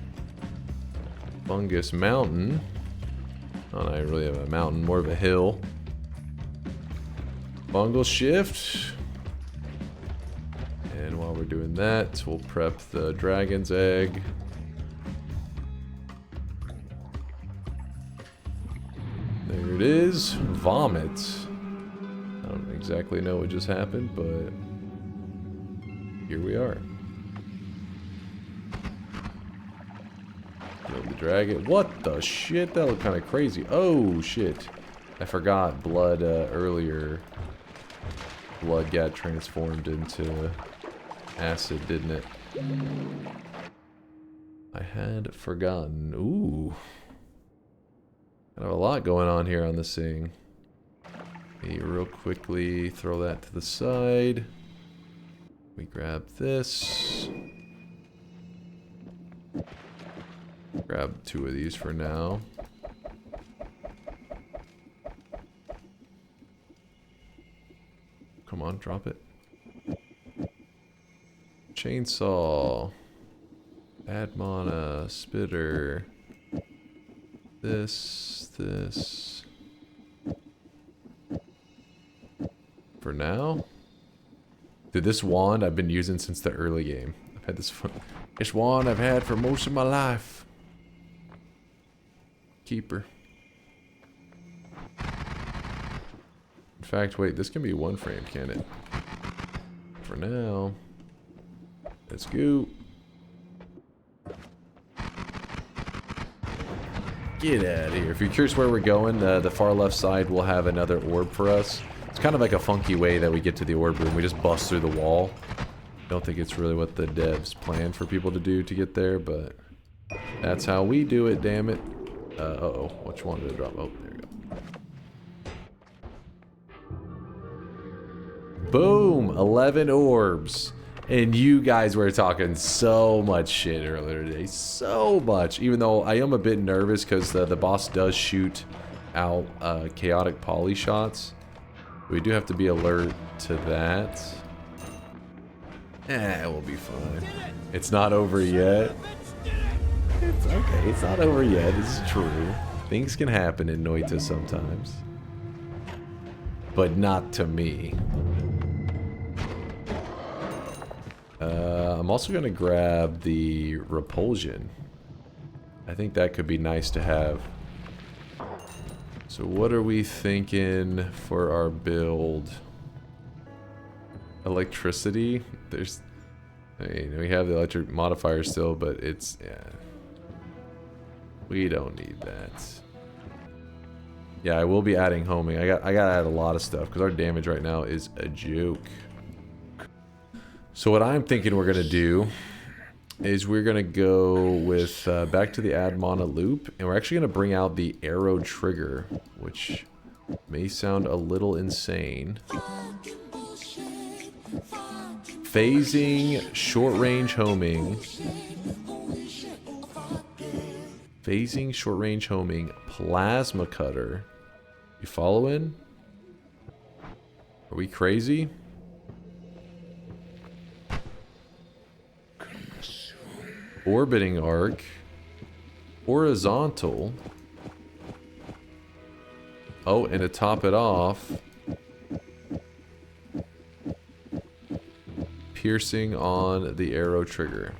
fungus mountain. Oh, not really have a mountain, more of a hill. Fungal shift. And while we're doing that, we'll prep the dragon's egg. There it is. Vomit. I don't exactly know what just happened, but here we are. Kill the dragon. What the shit? That looked kind of crazy. Oh shit. I forgot blood earlier blood got transformed into acid, didn't it? I had forgotten. Ooh. Kind of a lot going on here on this thing. Let me real quickly throw that to the side. We grab this. Grab 2 of these for now. Come on, drop it. Chainsaw. Add mana. Spitter. This. For now. Dude, this wand I've been using since the early game. I've had this wand I've had for most of my life. Keeper. In fact, wait, this can be 1 frame, can it? For now. Let's go. Get out of here. If you're curious where we're going, the far left side will have another orb for us. It's kind of like a funky way that we get to the orb room. We just bust through the wall. Don't think it's really what the devs planned for people to do to get there, but that's how we do it, damn it. Uh-oh. Which one did it drop? Oh, there we go. Boom! 11 orbs. And you guys were talking so much shit earlier today. So much. Even though I am a bit nervous because the boss does shoot out chaotic poly shots. We do have to be alert to that. We'll be fine. It's not over yet. It's okay. It's not over yet. This is true. Things can happen in Noita sometimes. But not to me. I'm also going to grab the repulsion. I think that could be nice to have. So what are we thinking for our build? Electricity? There's... I mean, we have the electric modifier still, but it's... yeah. We don't need that. Yeah, I will be adding homing. I gotta add a lot of stuff, because our damage right now is a joke. So what I'm thinking we're gonna do is we're gonna go with back to the add mana loop, and we're actually gonna bring out the arrow trigger, which may sound a little insane. Phasing short range homing. Phasing short range homing plasma cutter. You following? Are we crazy? Orbiting arc, horizontal. Oh, and to top it off, piercing on the arrow trigger.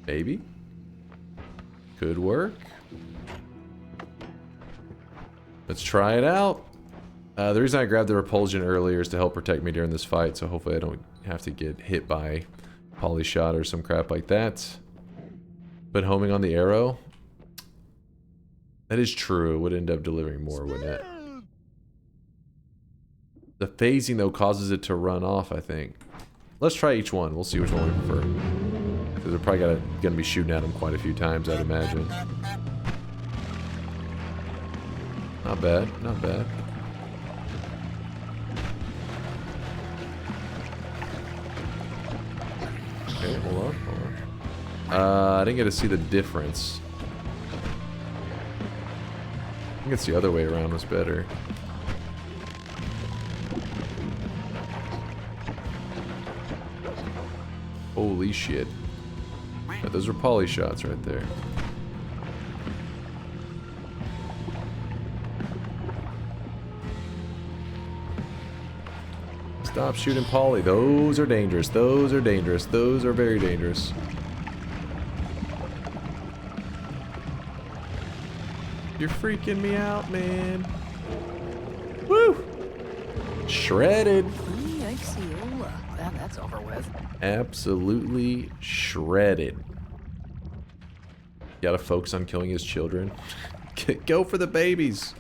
Maybe. Could work. Let's try it out. The reason I grabbed the repulsion earlier is to help protect me during this fight, so hopefully I don't have to get hit by poly shot or some crap like that. But homing on the arrow, that is true. It would end up delivering more, wouldn't it? The phasing, though, causes it to run off, I think. Let's try each one. We'll see which one we prefer. Because they're probably gonna be shooting at them quite a few times, I'd imagine. Not bad, not bad. Okay, hold on, hold on. I didn't get to see the difference. I think it's the other way around was better. Holy shit. Yeah, those are poly shots right there. Stop shooting poly. Those are dangerous. Those are dangerous. Those are very dangerous. You're freaking me out, man. Woo! Shredded. That's over with. Absolutely shredded. Gotta focus on killing his children. Go for the babies.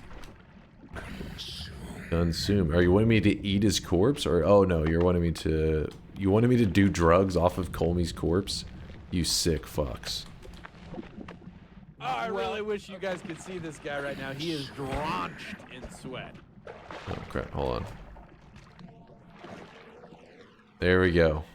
Consume. Are you wanting me to eat his corpse? Or, oh no, you're wanting me to... You wanted me to do drugs off of Kolmi's corpse? You sick fucks. Oh, I really wish you guys could see this guy right now. He is drenched in sweat. Oh crap, hold on. There we go.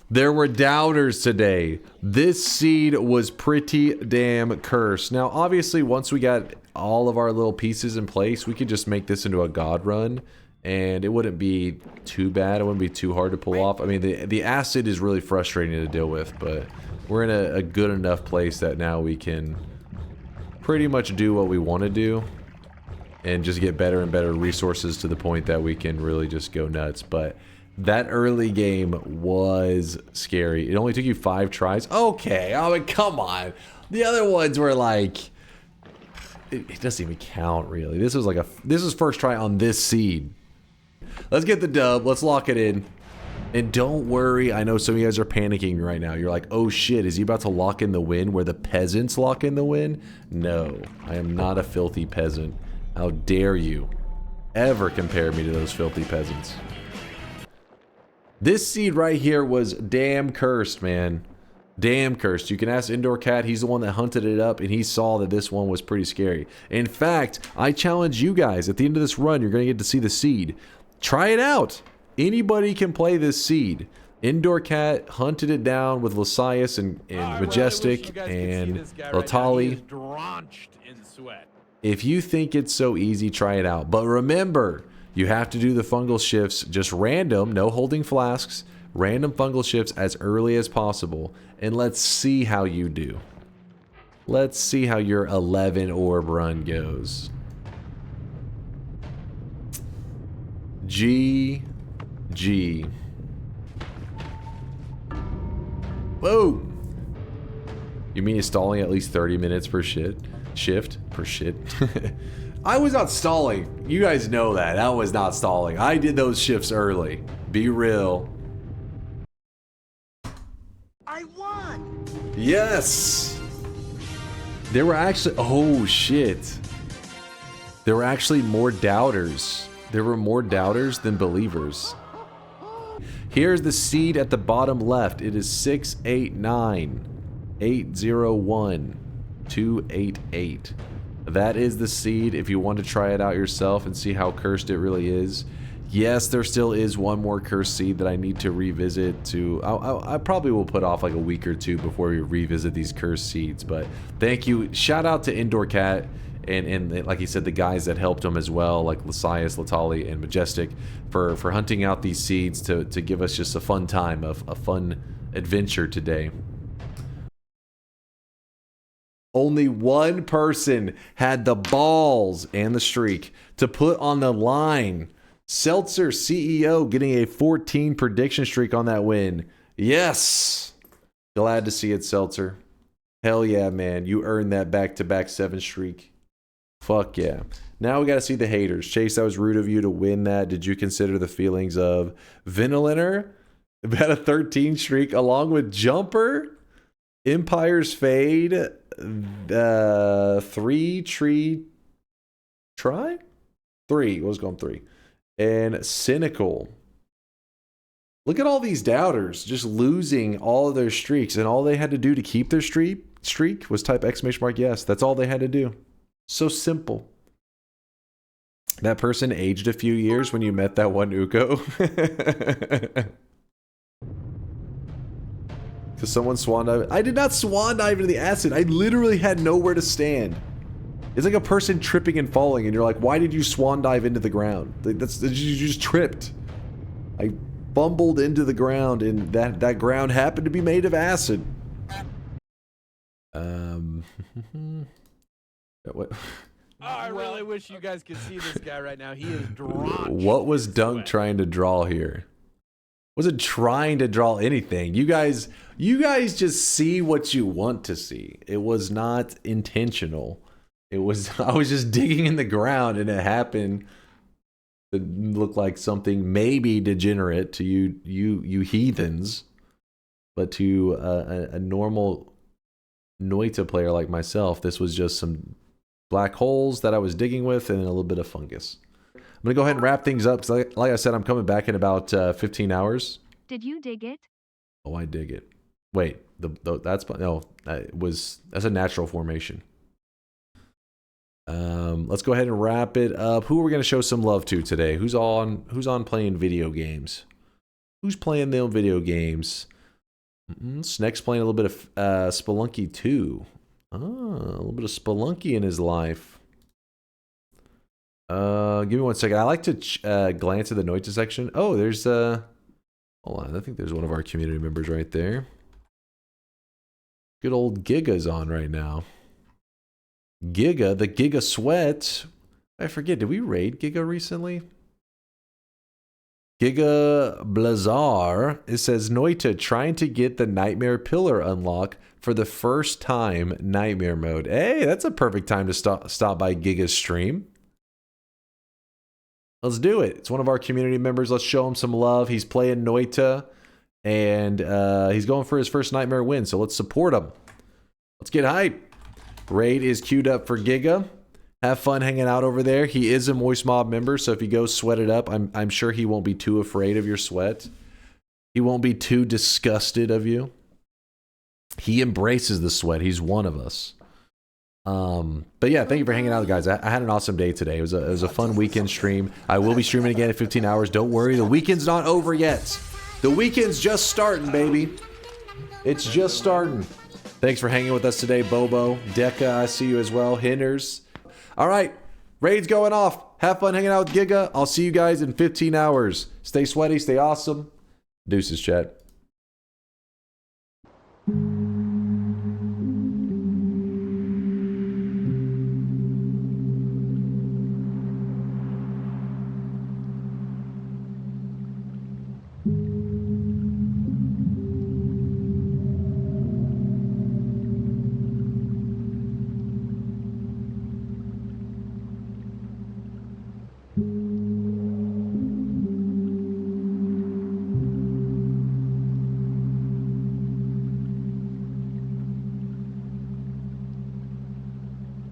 There were doubters today. This seed was pretty damn cursed. Now, obviously, once we got all of our little pieces in place, we could just make this into a god run, and it wouldn't be too bad. It wouldn't be too hard to pull off. I mean, the acid is really frustrating to deal with, but we're in a good enough place that now we can pretty much do what we want to do and just get better and better resources to the point that we can really just go nuts. But that early game was scary. It only took you 5 tries. Okay, I mean, come on. The other ones were like... It doesn't even count, really. This was first try on this seed. Let's get the dub. Let's lock it in. And don't worry, I know some of you guys are panicking right now. You're like, oh shit, is he about to lock in the win where the peasants lock in the win? No, I am not a filthy peasant. How dare you ever compare me to those filthy peasants? This seed right here was damn cursed, man. Damn cursed. You can ask IndoorCat. He's the one that hunted it up, and he saw that this one was pretty scary. In fact, I challenge you guys. At the end of this run, you're going to get to see the seed. Try it out. Anybody can play this seed. IndoorCat hunted it down with Lysias and Majestic and Latali. If you think it's so easy, try it out. But remember, you have to do the fungal shifts just random, no holding flasks, random fungal shifts as early as possible. And let's see how you do. Let's see how your 11 orb run goes. G. Boom! You mean installing at least 30 minutes per shift? I was not stalling. You guys know that. I was not stalling. I did those shifts early. Be real. I won! Yes! There were actually... Oh, shit. There were actually more doubters. There were more doubters than believers. Here's the seed at the bottom left. It is 689-801-288. That is the seed if you want to try it out yourself and see how cursed it really is. Yes, there still is one more cursed seed that I need to revisit to... I probably will put off like a week or two before we revisit these cursed seeds, but thank you. Shout out to IndoorCat and like he said, the guys that helped him as well, like Lysias, Latali, and Majestic, for hunting out these seeds to give us just a fun time, a fun adventure today. Only one person had the balls and the streak to put on the line. Seltzer CEO getting a 14 prediction streak on that win. Yes! Glad to see it, Seltzer. Hell yeah, man. You earned that back-to-back 7 streak. Fuck yeah. Now we gotta see the haters. Chase, that was rude of you to win that. Did you consider the feelings of Vinoliner? About a 13 streak along with Jumper? Empire's Fade? 3 tree... Try? 3. Let's go on 3. And Cynical. Look at all these doubters just losing all of their streaks, and all they had to do to keep their streak was type ! Yes. That's all they had to do. So simple. That person aged a few years when you met that one Uko. Because someone swan dive. I did not swan dive into the acid. I literally had nowhere to stand. It's like a person tripping and falling, and you're like, why did you swan dive into the ground? Like, you just tripped. I bumbled into the ground, and that ground happened to be made of acid. What? Oh, I really wish you guys could see this guy right now. He is drenched. What was Dunk trying to draw here? Wasn't trying to draw anything. You guys just see what you want to see. It was not intentional. It was, I was just digging in the ground, and it happened to look like something maybe degenerate to you heathens, but to a normal Noita player like myself, this was just some black holes that I was digging with, and a little bit of fungus. I'm going to go ahead and wrap things up, because like I said, I'm coming back in about 15 hours. Did you dig it? Oh, I dig it. Wait, that's a natural formation. Let's go ahead and wrap it up. Who are we going to show some love to today? Who's on playing video games? Who's playing their video games? Snake's playing a little bit of Spelunky 2. Ah, a little bit of Spelunky in his life. Give me 1 second. I like to glance at the Noita section. Oh, there's hold on. I think there's one of our community members right there. Good old Giga's on right now. Giga, the Giga Sweat. I forget, did we raid Giga recently? Giga Blazar. It says, Noita trying to get the Nightmare Pillar unlock for the first time Nightmare mode. Hey, that's a perfect time to stop by Giga's stream. Let's do it. It's one of our community members. Let's show him some love. He's playing Noita, and he's going for his first Nightmare win, so let's support him. Let's get hype. Raid is queued up for Giga. Have fun hanging out over there. He is a Moist Mob member, so if you go sweat it up, I'm sure he won't be too afraid of your sweat. He won't be too disgusted of you. He embraces the sweat. He's one of us. But yeah, thank you for hanging out, guys. I had an awesome day today. It was a fun weekend stream. I will be streaming again in 15 hours. Don't worry, the weekend's not over yet. The weekend's just starting, baby. It's just starting. Thanks for hanging with us today, Bobo. Deca, I see you as well. Hinders. All right, raid's going off. Have fun hanging out with Giga. I'll see you guys in 15 hours. Stay sweaty, stay awesome. Deuces, chat.